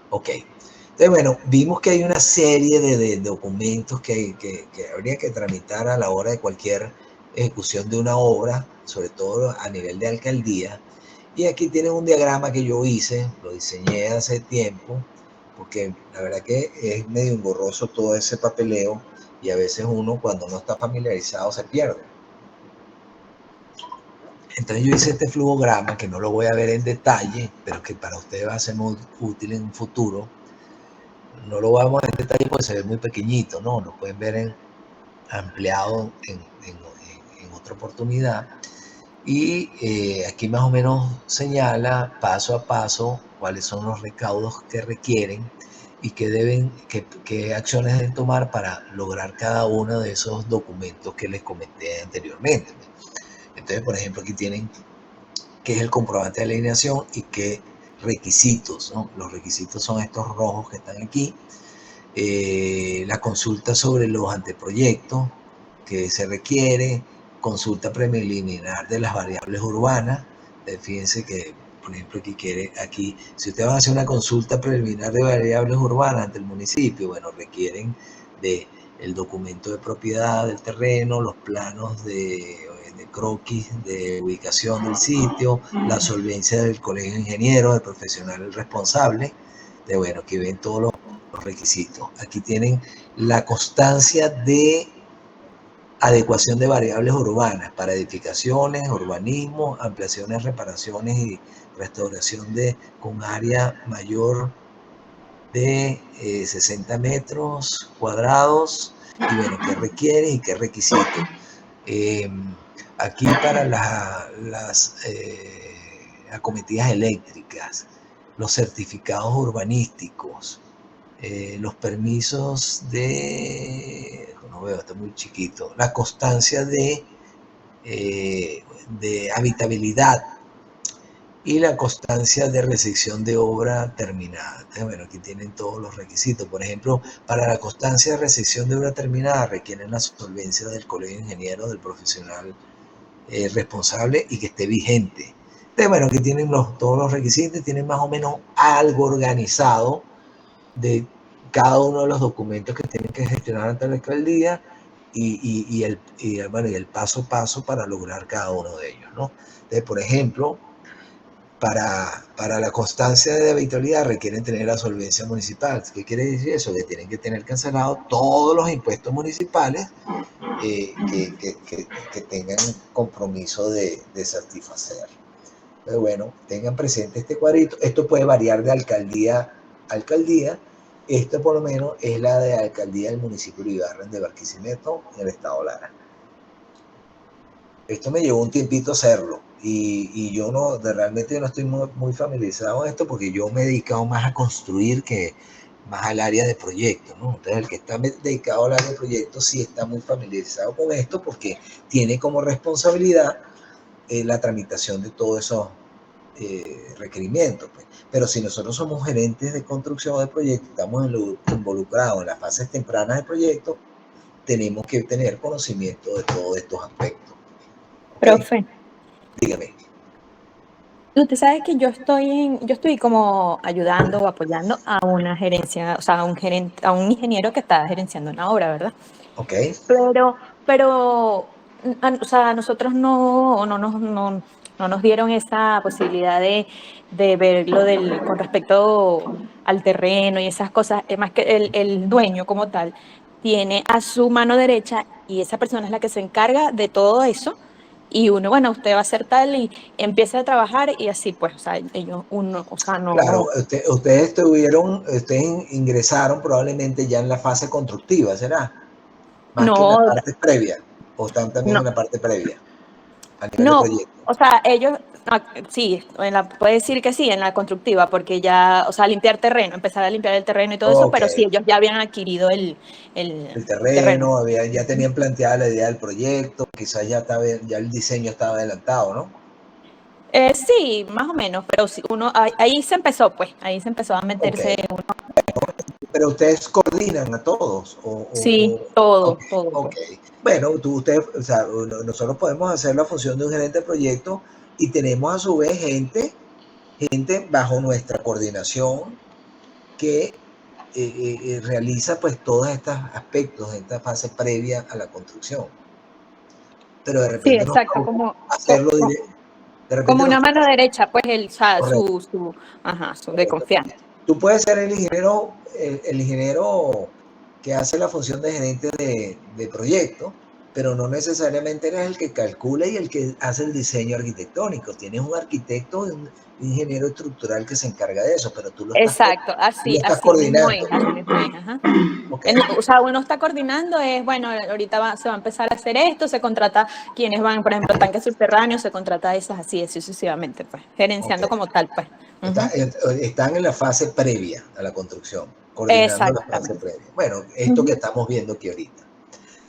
Ok, entonces bueno, vimos que hay una serie de documentos que habría que tramitar a la hora de cualquier ejecución de una obra, sobre todo a nivel de alcaldía. Y aquí tienen un diagrama que yo hice, lo diseñé hace tiempo, porque la verdad que es medio engorroso todo ese papeleo y a veces uno cuando no está familiarizado se pierde. Entonces yo hice este flujograma que no lo voy a ver en detalle, pero que para ustedes va a ser muy útil en un futuro. No lo vamos a ver en detalle porque se ve muy pequeñito, ¿no? Lo pueden ver ampliado en otra oportunidad. Y aquí más o menos señala paso a paso cuáles son los recaudos que requieren y qué acciones deben tomar para lograr cada uno de esos documentos que les comenté anteriormente. Entonces, por ejemplo, aquí tienen qué es el comprobante de alineación y qué requisitos, ¿no? Los requisitos son estos rojos que están aquí. La consulta sobre los anteproyectos que se requiere, consulta preliminar de las variables urbanas. Fíjense que, por ejemplo, aquí, si ustedes van a hacer una consulta preliminar de variables urbanas ante el municipio, bueno, requieren el documento de propiedad del terreno, los planos de croquis de ubicación del sitio, la solvencia del colegio de ingenieros, del profesional responsable. Bueno, aquí ven todos los requisitos. Aquí tienen la constancia de adecuación de variables urbanas para edificaciones, urbanismo, ampliaciones, reparaciones y restauración con área mayor de 60 metros cuadrados. Y bueno, qué requiere y qué requisito. Aquí para las acometidas eléctricas, los certificados urbanísticos, los permisos no veo, está muy chiquito, la constancia de habitabilidad y la constancia de recepción de obra terminada. Entonces, bueno, aquí tienen todos los requisitos. Por ejemplo, para la constancia de recepción de obra terminada requieren la solvencia del colegio de ingenieros, del profesional responsable y que esté vigente. Entonces, bueno, aquí tienen todos los requisitos, tienen más o menos algo organizado de cada uno de los documentos que tienen que gestionar ante la alcaldía y el paso a paso para lograr cada uno de ellos, ¿no? Entonces, por ejemplo, para la constancia de habitabilidad requieren tener la solvencia municipal. ¿Qué quiere decir eso? Que tienen que tener cancelado todos los impuestos municipales que tengan compromiso de satisfacer. Pero bueno, tengan presente este cuadrito. Esto puede variar de alcaldía a alcaldía. Esto por lo menos es la de alcaldía del municipio de Ibarra, de Barquisimeto, en el estado Lara. Esto me llevó un tiempito hacerlo y yo realmente no estoy muy familiarizado con esto porque yo me he dedicado más a construir que más al área de proyectos, ¿no? Entonces el que está dedicado al área de proyectos sí está muy familiarizado con esto porque tiene como responsabilidad la tramitación de todos esos requerimientos. Pues. Pero si nosotros somos gerentes de construcción de proyectos, estamos involucrados en las fases tempranas de proyectos, tenemos que tener conocimiento de todos estos aspectos. Profe. Dígame. Usted sabe que yo estoy como ayudando o apoyando a una gerencia, o sea, a un ingeniero que está gerenciando una obra, ¿verdad? Ok. Pero o sea, nosotros no nos dieron esa posibilidad de verlo con respecto al terreno y esas cosas. Es más que el dueño como tal tiene a su mano derecha y esa persona es la que se encarga de todo eso. Y bueno, usted va a hacer tal y empieza a trabajar y así pues, o sea, no. Claro, ustedes ingresaron probablemente ya en la fase constructiva, ¿será? Más que en la parte previa, o están también en la parte previa, a nivel de proyecto. O sea, ellos, sí, puede decir que sí, en la constructiva, porque ya, o sea, empezar a limpiar el terreno y todo eso, pero sí, ellos ya habían adquirido el terreno. Ya tenían planteada la idea del proyecto, quizás ya el diseño estaba adelantado, ¿no? Sí, más o menos, pero sí, ahí se empezó a meterse uno. Pero ustedes coordinan a todos. Sí, todo. Bueno, nosotros podemos hacer la función de un gerente de proyecto y tenemos a su vez gente bajo nuestra coordinación que realiza pues todos estos aspectos de esta fase previa a la construcción. Pero de repente sí, exacto, no hacerlo como una mano derecha, pues su de confianza. Tú puedes ser el ingeniero que hace la función de gerente de proyecto, pero no necesariamente eres el que calcula y el que hace el diseño arquitectónico. Tienes un arquitecto, un ingeniero estructural que se encarga de eso, pero tú lo estás coordinando. Así mismo es, ajá. Okay. O sea, uno está coordinando, bueno, ahorita se va a empezar a hacer esto, se contrata quienes van, por ejemplo, tanques subterráneos, se contrata esas así sucesivamente, pues, gerenciando como tal, pues. Están en la fase previa a la construcción, coordinando la fase previa. Bueno, esto que estamos viendo aquí ahorita.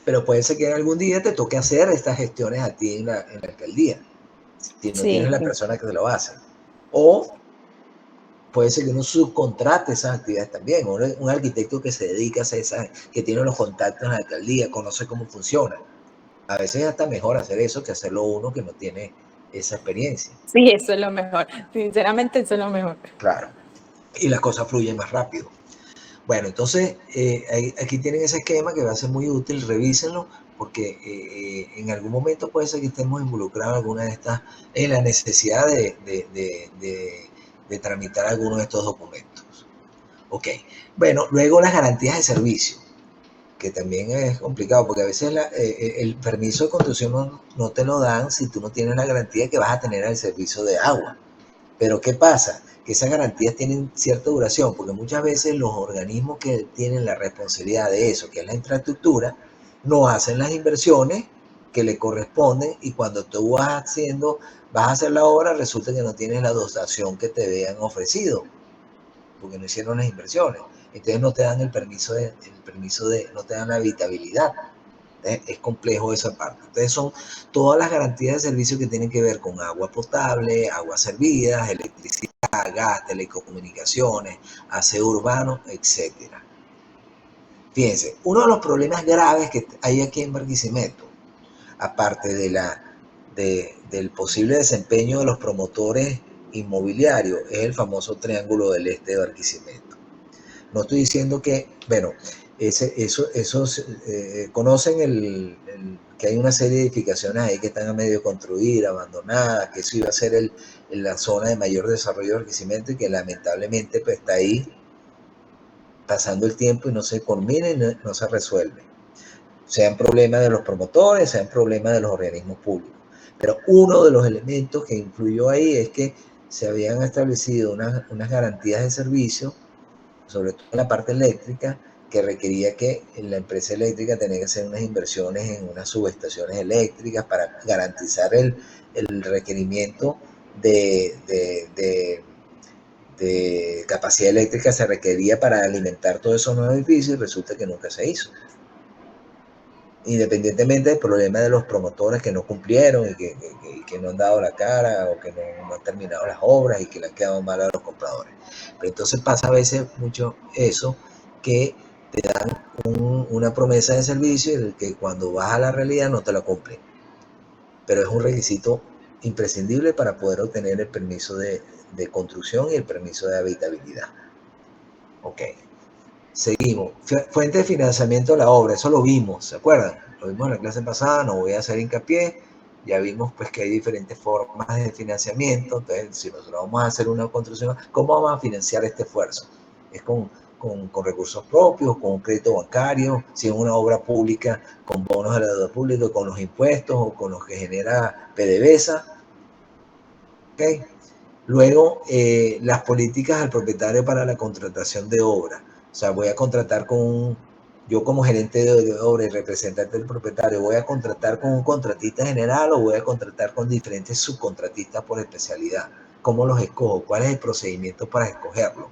Pero puede ser que en algún día te toque hacer estas gestiones a ti en la alcaldía, si no tienes la persona que te lo hace. O puede ser que uno subcontrate esas actividades también, un arquitecto que se dedica a hacer que tiene los contactos en la alcaldía, conoce cómo funciona. A veces hasta mejor hacer eso que hacerlo uno que no tiene esa experiencia. Sí, eso es lo mejor. Sinceramente, eso es lo mejor. Claro. Y las cosas fluyen más rápido. Bueno, entonces aquí tienen ese esquema que va a ser muy útil, revísenlo. porque en algún momento puede ser que estemos involucrados en alguna de estas, en la necesidad de tramitar alguno de estos documentos. Ok, bueno, luego las garantías de servicio, que también es complicado, porque a veces el permiso de construcción no te lo dan si tú no tienes la garantía de que vas a tener el servicio de agua. Pero ¿qué pasa? Que esas garantías tienen cierta duración, porque muchas veces los organismos que tienen la responsabilidad de eso, que es la infraestructura, no hacen las inversiones que le corresponden, y cuando tú vas a hacer la obra, resulta que no tienes la dotación que te habían ofrecido, porque no hicieron las inversiones. Entonces no te dan el permiso no te dan la habitabilidad. Es complejo esa parte. Entonces son todas las garantías de servicio que tienen que ver con agua potable, aguas servidas, electricidad, gas, telecomunicaciones, aseo urbano, etc. Fíjense, uno de los problemas graves que hay aquí en Barquisimeto, aparte del posible desempeño de los promotores inmobiliarios, es el famoso Triángulo del Este de Barquisimeto. No estoy diciendo que, bueno, conocen que hay una serie de edificaciones ahí que están a medio construir, abandonadas, que eso iba a ser la zona de mayor desarrollo de Barquisimeto, y que lamentablemente pues, está ahí pasando el tiempo y no se culmina y no se resuelve. Sean problemas de los promotores, sean problemas de los organismos públicos. Pero uno de los elementos que influyó ahí es que se habían establecido unas garantías de servicio, sobre todo en la parte eléctrica, que requería que la empresa eléctrica tenía que hacer unas inversiones en unas subestaciones eléctricas para garantizar el requerimiento de capacidad eléctrica se requería para alimentar todos esos nuevos edificios, y resulta que nunca se hizo. Independientemente del problema de los promotores que no cumplieron y que no han dado la cara, o que no han terminado las obras y que le han quedado mal a los compradores. Pero entonces pasa a veces mucho eso, que te dan una promesa de servicio y que cuando vas a la realidad no te la cumplen. Pero es un requisito imprescindible para poder obtener el permiso de construcción y el permiso de habitabilidad. Ok. Seguimos. Fuente de financiamiento de la obra, eso lo vimos, ¿se acuerdan? Lo vimos en la clase pasada, no voy a hacer hincapié. Ya vimos pues que hay diferentes formas de financiamiento. Entonces, si nosotros vamos a hacer una construcción, ¿cómo vamos a financiar este esfuerzo? ¿Es con recursos propios, con un crédito bancario, si es una obra pública, con bonos de la deuda pública, con los impuestos o con los que genera PDVSA? ¿Okay? Luego, las políticas al propietario para la contratación de obra. O sea, voy a contratar yo como gerente de obra y representante del propietario, ¿voy a contratar con un contratista general o voy a contratar con diferentes subcontratistas por especialidad? ¿Cómo los escojo? ¿Cuál es el procedimiento para escogerlo?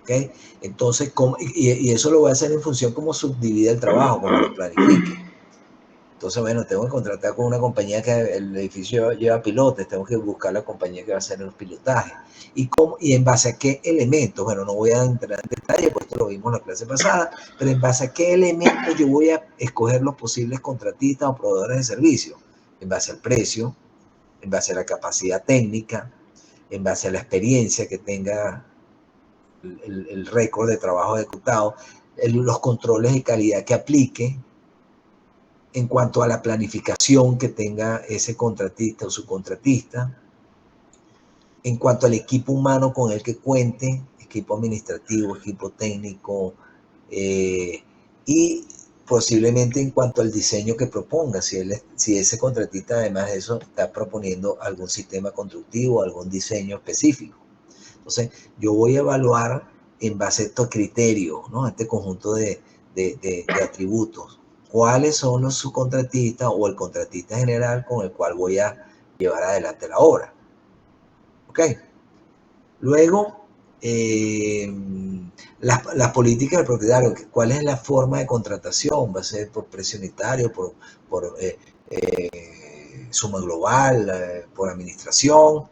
¿Okay? Entonces, y eso lo voy a hacer en función cómo subdivide el trabajo, cómo lo planifique. Entonces, bueno, tengo que contratar con una compañía que el edificio lleva pilotes, tengo que buscar la compañía que va a hacer los pilotajes. ¿Y en base a qué elementos? Bueno, no voy a entrar en detalle, pues esto lo vimos en la clase pasada, pero en base a qué elementos yo voy a escoger los posibles contratistas o proveedores de servicios. En base al precio, en base a la capacidad técnica, en base a la experiencia que tenga, el récord de trabajo ejecutado, los controles de calidad que aplique, en cuanto a la planificación que tenga ese contratista o subcontratista, en cuanto al equipo humano con el que cuente, equipo administrativo, equipo técnico, y posiblemente en cuanto al diseño que proponga, si ese contratista además de eso está proponiendo algún sistema constructivo, algún diseño específico. Entonces, yo voy a evaluar en base a estos criterios, ¿no? Este conjunto de atributos. ¿Cuáles son los subcontratistas o el contratista general con el cual voy a llevar adelante la obra? ¿Ok? Luego, las políticas del propietario. ¿Cuál es la forma de contratación? ¿Va a ser por precio unitario, por suma global, por administración?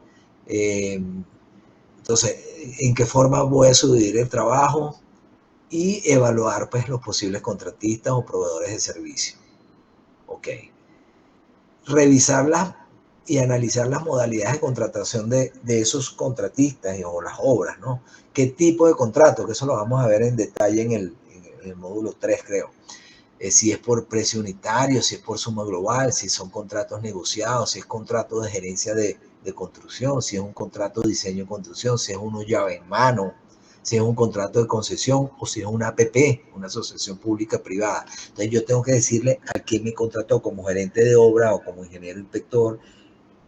Entonces, ¿en qué forma voy a subdividir el trabajo? Y evaluar pues los posibles contratistas o proveedores de servicio. Ok. Revisarlas y analizar las modalidades de contratación de esos contratistas o las obras, ¿no? ¿Qué tipo de contrato? Que eso lo vamos a ver en detalle en el módulo 3, creo. si es por precio unitario, si es por suma global, si son contratos negociados, si es contrato de gerencia de construcción, si es un contrato de diseño de construcción, si es una llave en mano, si es un contrato de concesión o si es una APP, una asociación pública privada. Entonces yo tengo que decirle a quien me contrató como gerente de obra o como ingeniero inspector,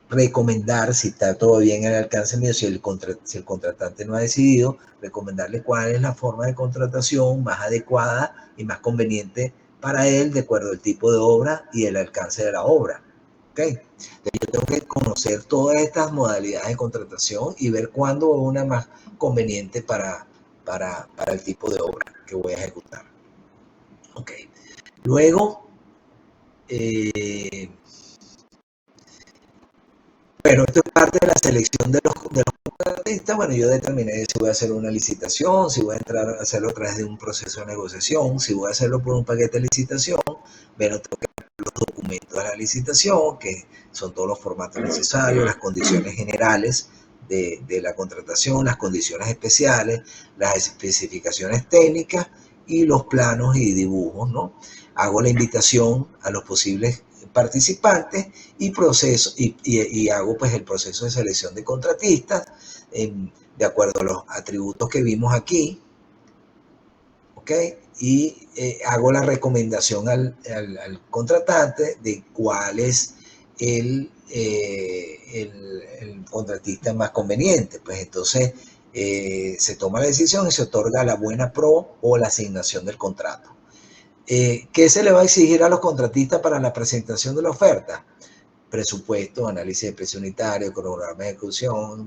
recomendar, si está todavía en el alcance mío, si el contratante no ha decidido, recomendarle cuál es la forma de contratación más adecuada y más conveniente para él, de acuerdo al tipo de obra y el alcance de la obra. ¿Okay? Entonces yo tengo que conocer todas estas modalidades de contratación y ver cuándo es una más conveniente para el tipo de obra que voy a ejecutar. Okay. Luego, bueno, esto es parte de la selección de los contratistas. Bueno, yo determiné si voy a hacer una licitación, si voy a entrar a hacerlo a través de un proceso de negociación, si voy a hacerlo por un paquete de licitación. Bueno, tengo que ver los documentos de la licitación, que son todos los formatos necesarios, las condiciones generales de la contratación, las condiciones especiales, las especificaciones técnicas y los planos y dibujos, ¿no? Hago la invitación a los posibles participantes y hago pues el proceso de selección de contratistas de acuerdo a los atributos que vimos aquí, ¿ok? Y hago la recomendación al contratante de cuál es el contratista más conveniente. Pues entonces se toma la decisión y se otorga la buena pro o la asignación del contrato. ¿Qué se le va a exigir a los contratistas para la presentación de la oferta? Presupuesto, análisis de precio unitario, cronograma de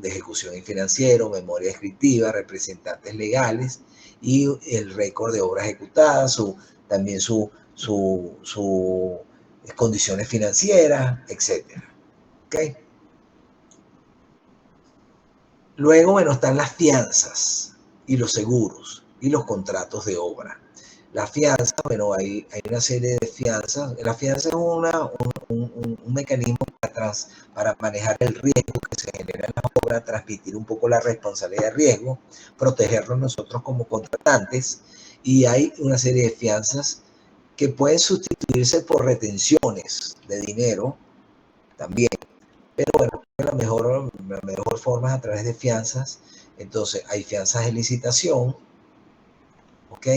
ejecución y financiero, memoria descriptiva, representantes legales y el récord de obra ejecutada, también sus condiciones financieras, etc. ¿Okay? Luego, bueno, están las fianzas y los seguros y los contratos de obra. La fianza, bueno, hay una serie de fianzas. La fianza es un mecanismo para manejar el riesgo que se genera en la obra, transmitir un poco la responsabilidad de riesgo, protegernos nosotros como contratantes, y hay una serie de fianzas que pueden sustituirse por retenciones de dinero también, pero bueno, la mejor forma es a través de fianzas. Entonces hay fianzas de licitación, ¿ok?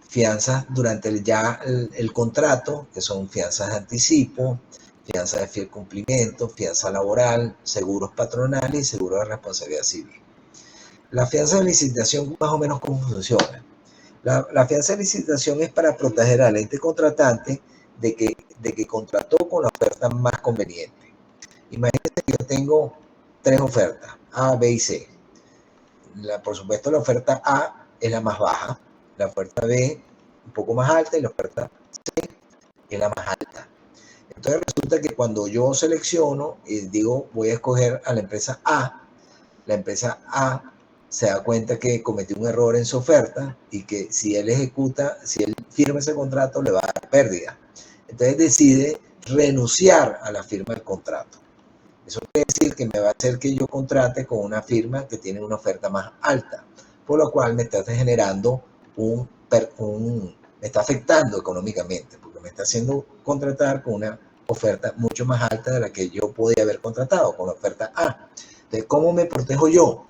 Fianzas durante el contrato, que son fianzas de anticipo, fianza de fiel cumplimiento, fianza laboral, seguros patronales y seguros de responsabilidad civil. La fianza de licitación, más o menos, ¿cómo funciona? La fianza de licitación es para proteger al ente contratante de que contrató con la oferta más conveniente. Imagínense que yo tengo 3 ofertas, A, B y C. Por supuesto, la oferta A es la más baja, la oferta B un poco más alta y la oferta C es la más alta. Entonces resulta que cuando yo selecciono y digo voy a escoger a la empresa A se da cuenta que cometió un error en su oferta y que si él firma ese contrato le va a dar pérdida. Entonces decide renunciar a la firma del contrato. Eso quiere decir que me va a hacer que yo contrate con una firma que tiene una oferta más alta, por lo cual me está generando me está afectando económicamente, porque me está haciendo contratar con una oferta mucho más alta de la que yo podía haber contratado, con la oferta A. Entonces, ¿cómo me protejo yo?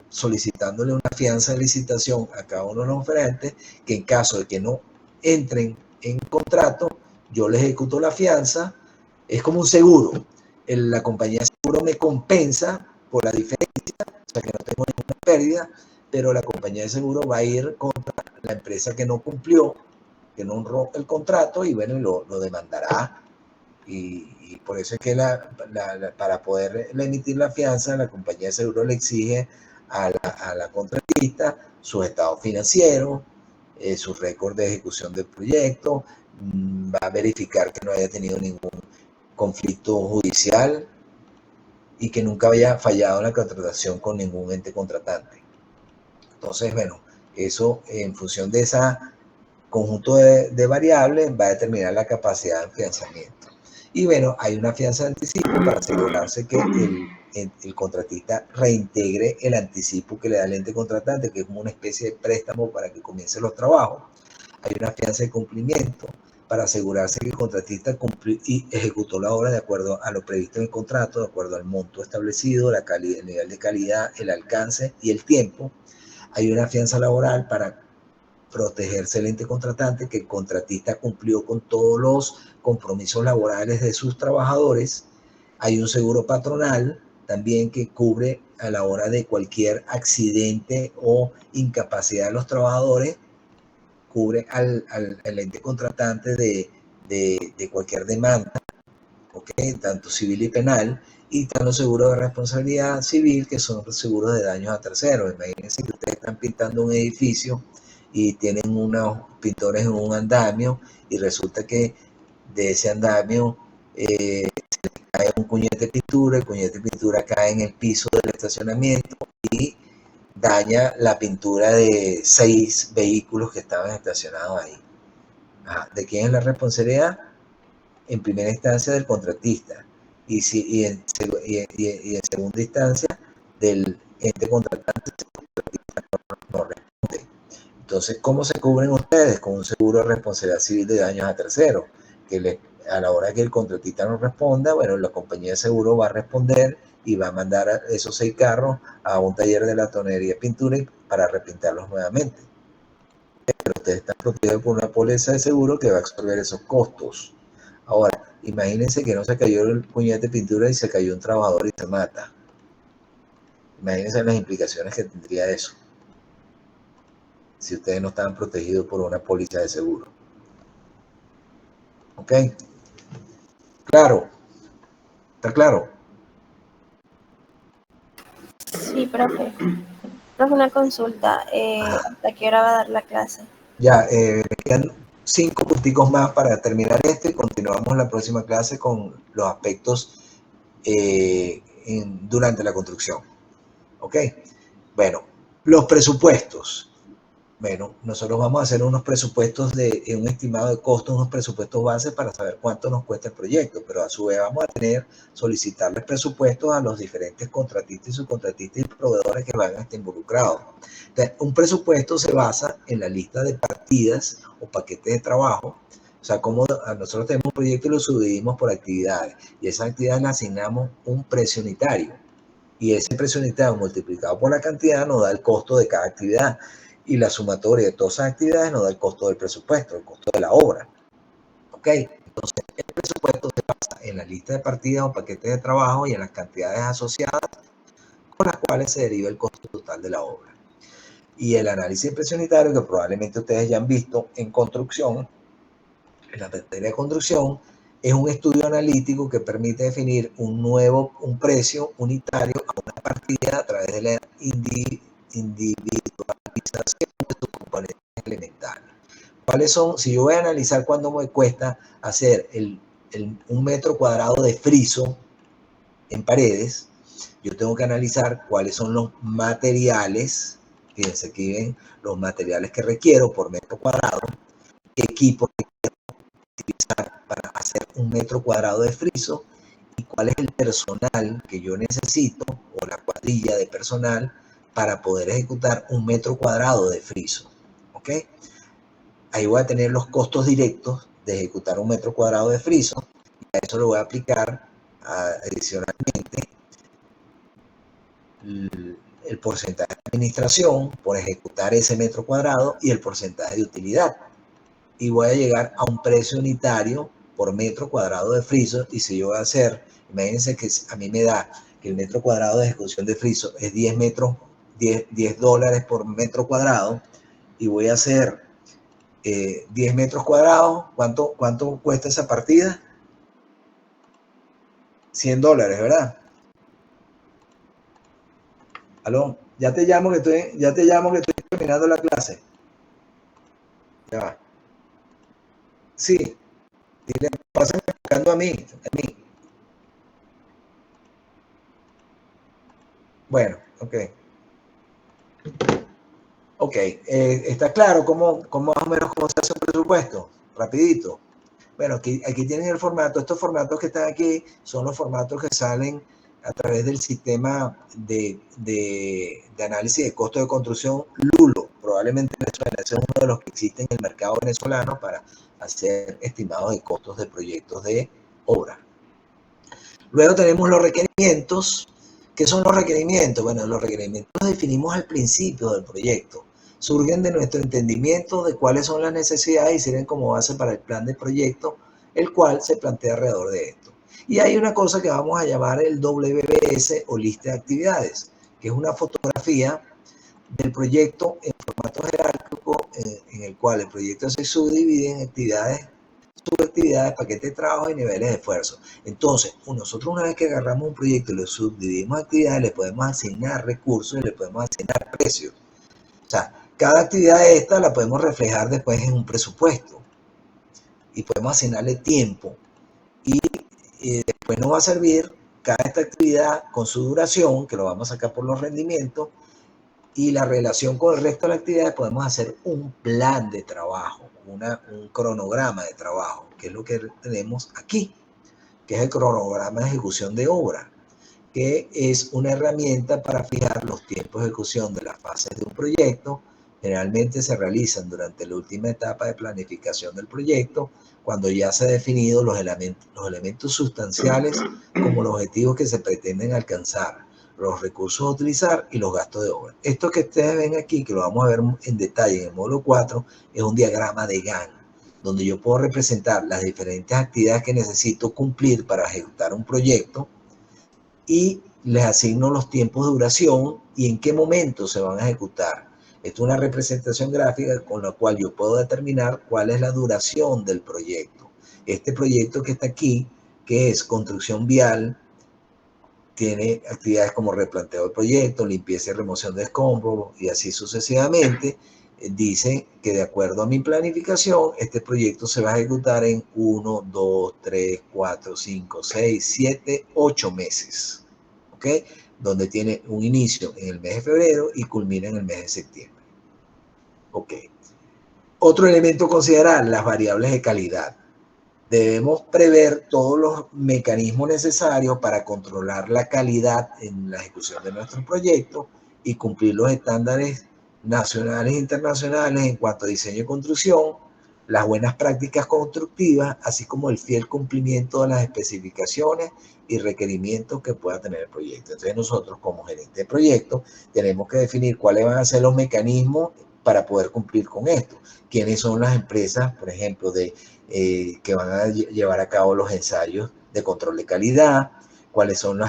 Solicitándole una fianza de licitación a cada uno de los oferentes, que en caso de que no entren en contrato, yo le ejecuto la fianza. Es como un seguro. La compañía de seguro me compensa por la diferencia, o sea que no tengo ninguna pérdida, pero la compañía de seguro va a ir contra la empresa que no cumplió, que no honró el contrato, y bueno, lo demandará. Y por eso es que para poder emitir la fianza, la compañía de seguro le exige a la contratista sus estados financieros, su récord de ejecución del proyecto, va a verificar que no haya tenido ningún conflicto judicial y que nunca haya fallado en la contratación con ningún ente contratante. Entonces, bueno, eso en función de ese conjunto de variables va a determinar la capacidad de afianzamiento. Y bueno, hay una fianza de anticipo para asegurarse que el contratista reintegre el anticipo que le da el ente contratante, que es como una especie de préstamo para que comience los trabajos. hay una fianza de cumplimiento para asegurarse que el contratista cumplió y ejecutó la obra de acuerdo a lo previsto en el contrato, de acuerdo al monto establecido, la calidad, el nivel de calidad, el alcance y el tiempo. Hay una fianza laboral para protegerse el ente contratante, que el contratista cumplió con todos los compromisos laborales de sus trabajadores. Hay un seguro patronal también que cubre a la hora de cualquier accidente o incapacidad de los trabajadores, cubre al ente contratante de cualquier demanda, ¿okay? Tanto civil y penal, y están los seguros de responsabilidad civil, que son los seguros de daños a terceros. Imagínense que ustedes están pintando un edificio y tienen unos pintores en un andamio y resulta que de ese andamio cae un cuñete de pintura, el cuñete de pintura cae en el piso del estacionamiento y daña la pintura de 6 vehículos que estaban estacionados ahí. ¿De quién es la responsabilidad? En primera instancia del contratista y en segunda instancia del ente contratante. No responde. Entonces, ¿cómo se cubren ustedes? Con un seguro de responsabilidad civil de daños a terceros, que a la hora que el contratista no responda, bueno, la compañía de seguro va a responder y va a mandar a esos 6 carros a un taller de latonería y pintura para repintarlos nuevamente. Pero ustedes están protegidos por una póliza de seguro que va a absorber esos costos. Ahora, imagínense que no se cayó el puñete de pintura y se cayó un trabajador y se mata. Imagínense las implicaciones que tendría eso, si ustedes no estaban protegidos por una póliza de seguro. ¿Ok? Claro. ¿Está claro? Sí, profe. Profe, una consulta. ¿Hasta qué hora va a dar la clase? Ya, me quedan 5 punticos más para terminar este. Continuamos la próxima clase con los aspectos durante la construcción. ¿Ok? Bueno, los presupuestos. Bueno, nosotros vamos a hacer unos presupuestos un estimado de costos, unos presupuestos bases para saber cuánto nos cuesta el proyecto, pero a su vez vamos a solicitarles presupuestos a los diferentes contratistas y subcontratistas y proveedores que van a estar involucrados. Entonces, un presupuesto se basa en la lista de partidas o paquetes de trabajo. O sea, como nosotros tenemos un proyecto y lo subdividimos por actividades, y esas actividades le asignamos un precio unitario, y ese precio unitario multiplicado por la cantidad nos da el costo de cada actividad. Y la sumatoria de todas esas actividades nos da el costo del presupuesto, el costo de la obra. ¿Ok? Entonces, el presupuesto se basa en la lista de partidas o paquetes de trabajo y en las cantidades asociadas con las cuales se deriva el costo total de la obra. Y el análisis de precio unitario, que probablemente ustedes ya han visto en construcción, en la materia de construcción, es un estudio analítico que permite definir un precio unitario a una partida a través de la individualización de sus componentes elementales. ¿Cuáles son? Si yo voy a analizar cuánto me cuesta hacer un metro cuadrado de friso en paredes, yo tengo que analizar cuáles son los materiales, fíjense aquí ven los materiales que requiero por metro cuadrado, qué equipo quiero utilizar para hacer un metro cuadrado de friso y cuál es el personal que yo necesito o la cuadrilla de personal para poder ejecutar un metro cuadrado de friso. ¿Ok? Ahí voy a tener los costos directos de ejecutar un metro cuadrado de friso y a eso le voy a aplicar adicionalmente el porcentaje de administración por ejecutar ese metro cuadrado y el porcentaje de utilidad. Y voy a llegar a un precio unitario por metro cuadrado de friso. Y si yo voy a hacer, imagínense que a mí me da que el metro cuadrado de ejecución de friso es $10 por metro cuadrado, y voy a hacer 10 metros cuadrados. ¿Cuánto cuesta esa partida? $100, ¿verdad? Aló, ya te llamo que estoy terminando la clase. Ya va. Sí, dile, pásame buscando a mí. Bueno, ok. Ok, ¿está claro cómo más o menos cómo se hace un presupuesto? Rapidito. Bueno, aquí tienen el formato. Estos formatos que están aquí son los formatos que salen a través del sistema de análisis de costo de construcción LULO, probablemente les suene, ese es uno de los que existen en el mercado venezolano para hacer estimados de costos de proyectos de obra. Luego tenemos los requerimientos. ¿Qué son los requerimientos? Bueno, los requerimientos los definimos al principio del proyecto. Surgen de nuestro entendimiento de cuáles son las necesidades y sirven como base para el plan de proyecto, el cual se plantea alrededor de esto. Y hay una cosa que vamos a llamar el WBS o lista de actividades, que es una fotografía del proyecto en formato jerárquico en el cual el proyecto se subdivide en actividades, subactividades, paquetes de trabajo y niveles de esfuerzo. Entonces, nosotros una vez que agarramos un proyecto y lo subdividimos en actividades, le podemos asignar recursos y le podemos asignar precios. O sea, cada actividad de esta la podemos reflejar después en un presupuesto y podemos asignarle tiempo y después nos va a servir cada esta actividad con su duración, que lo vamos a sacar por los rendimientos, y la relación con el resto de las actividades. Podemos hacer un plan de trabajo, un cronograma de trabajo, que es lo que tenemos aquí, que es el cronograma de ejecución de obra, que es una herramienta para fijar los tiempos de ejecución de las fases de un proyecto. Generalmente se realizan durante la última etapa de planificación del proyecto, cuando ya se han definido los elementos sustanciales como los objetivos que se pretenden alcanzar, los recursos a utilizar y los gastos de obra. Esto que ustedes ven aquí, que lo vamos a ver en detalle en el módulo 4, es un diagrama de Gantt, donde yo puedo representar las diferentes actividades que necesito cumplir para ejecutar un proyecto y les asigno los tiempos de duración y en qué momento se van a ejecutar. Esto es una representación gráfica con la cual yo puedo determinar cuál es la duración del proyecto. Este proyecto que está aquí, que es construcción vial, tiene actividades como replanteo del proyecto, limpieza y remoción de escombros y así sucesivamente. Dice que de acuerdo a mi planificación, este proyecto se va a ejecutar en 1, 2, 3, 4, 5, 6, 7, 8 meses. ¿Ok? Donde tiene un inicio en el mes de febrero y culmina en el mes de septiembre. Ok. Otro elemento a considerar, las variables de calidad. Debemos prever todos los mecanismos necesarios para controlar la calidad en la ejecución de nuestro proyecto y cumplir los estándares nacionales e internacionales en cuanto a diseño y construcción, las buenas prácticas constructivas, así como el fiel cumplimiento de las especificaciones y requerimientos que pueda tener el proyecto. Entonces nosotros como gerente de proyecto tenemos que definir cuáles van a ser los mecanismos para poder cumplir con esto. ¿Quiénes son las empresas, por ejemplo, que van a llevar a cabo los ensayos de control de calidad? ¿Cuáles son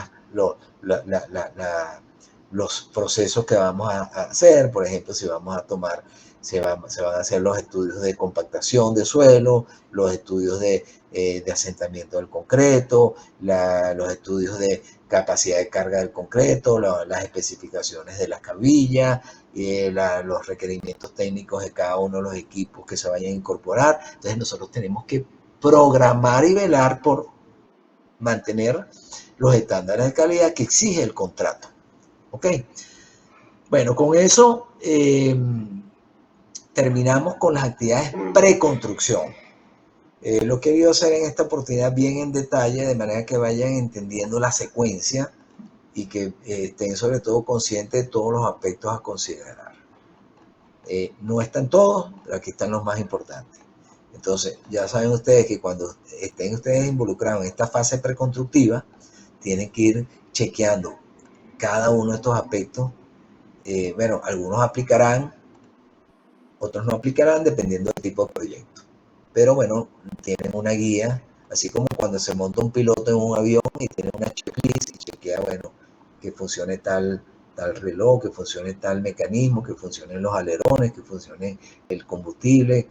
los procesos que vamos a hacer? Por ejemplo, si vamos a tomar, se van a hacer los estudios de compactación de suelo, los estudios de asentamiento del concreto, los estudios de capacidad de carga del concreto, las especificaciones de las cabillas, los requerimientos técnicos de cada uno de los equipos que se vayan a incorporar. Entonces nosotros tenemos que programar y velar por mantener los estándares de calidad que exige el contrato. ¿Ok? Bueno, con eso terminamos con las actividades preconstrucción. Lo que he querido hacer en esta oportunidad bien en detalle, de manera que vayan entendiendo la secuencia y que estén sobre todo conscientes de todos los aspectos a considerar. No están todos, pero aquí están los más importantes. Entonces, ya saben ustedes que cuando estén ustedes involucrados en esta fase preconstructiva, tienen que ir chequeando cada uno de estos aspectos. Bueno, algunos aplicarán, otros no aplicarán, dependiendo del tipo de proyecto. Pero bueno, tienen una guía, así como cuando se monta un piloto en un avión y tiene una checklist y chequea, bueno, que funcione tal reloj, que funcione tal mecanismo, que funcionen los alerones, que funcione el combustible,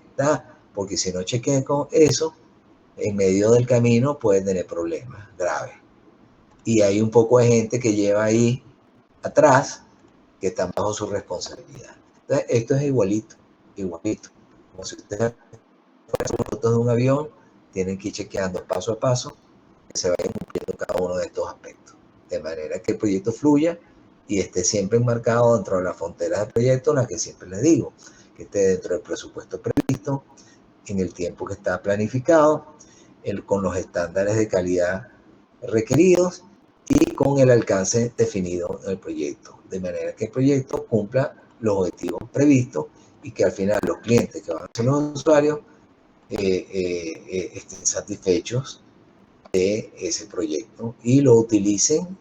porque si no chequean con eso, en medio del camino pueden tener problemas graves. Y hay un poco de gente que lleva ahí atrás que están bajo su responsabilidad. Entonces, esto es igualito. Como si ustedes fueran pilotos de un avión, tienen que ir chequeando paso a paso que se vayan cumpliendo cada uno de estos aspectos, de manera que el proyecto fluya y esté siempre enmarcado dentro de las fronteras del proyecto, en las que siempre les digo, que esté dentro del presupuesto previsto, en el tiempo que está planificado, con los estándares de calidad requeridos y con el alcance definido del proyecto, de manera que el proyecto cumpla los objetivos previstos y que al final los clientes que van a ser los usuarios estén satisfechos de ese proyecto y lo utilicen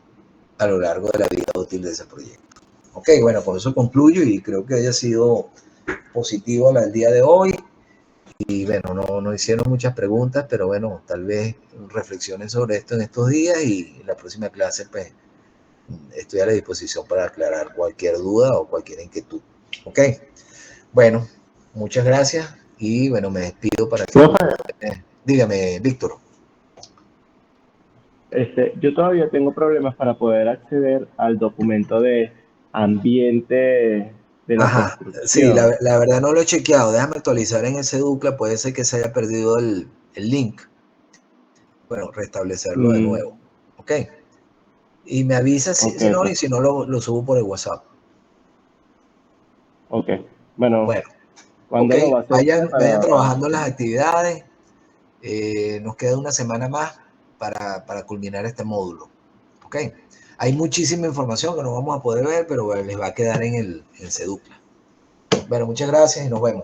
a lo largo de la vida útil de ese proyecto. Ok, bueno, con eso concluyo y creo que haya sido positivo el día de hoy. Y bueno, no hicieron muchas preguntas, pero bueno, tal vez reflexionen sobre esto en estos días y en la próxima clase pues estoy a la disposición para aclarar cualquier duda o cualquier inquietud. Ok, bueno, muchas gracias y bueno, me despido para que... dígame, Víctor. Yo todavía tengo problemas para poder acceder al documento de ambiente de la Ajá, sí, construcción. la verdad no lo he chequeado. Déjame actualizar en ese Ducla, puede ser que se haya perdido el link. Bueno, restablecerlo de nuevo. Ok. Y me avisa si Ok, no, y si no lo subo por el WhatsApp. ok. Bueno, Bueno, ¿cuándo ok, lo va a hacer usted vayan para... trabajando en las actividades. Nos queda una semana más para culminar este módulo. Ok. Hay muchísima información que no vamos a poder ver, pero les va a quedar en el Seducla. Bueno, muchas gracias y nos vemos.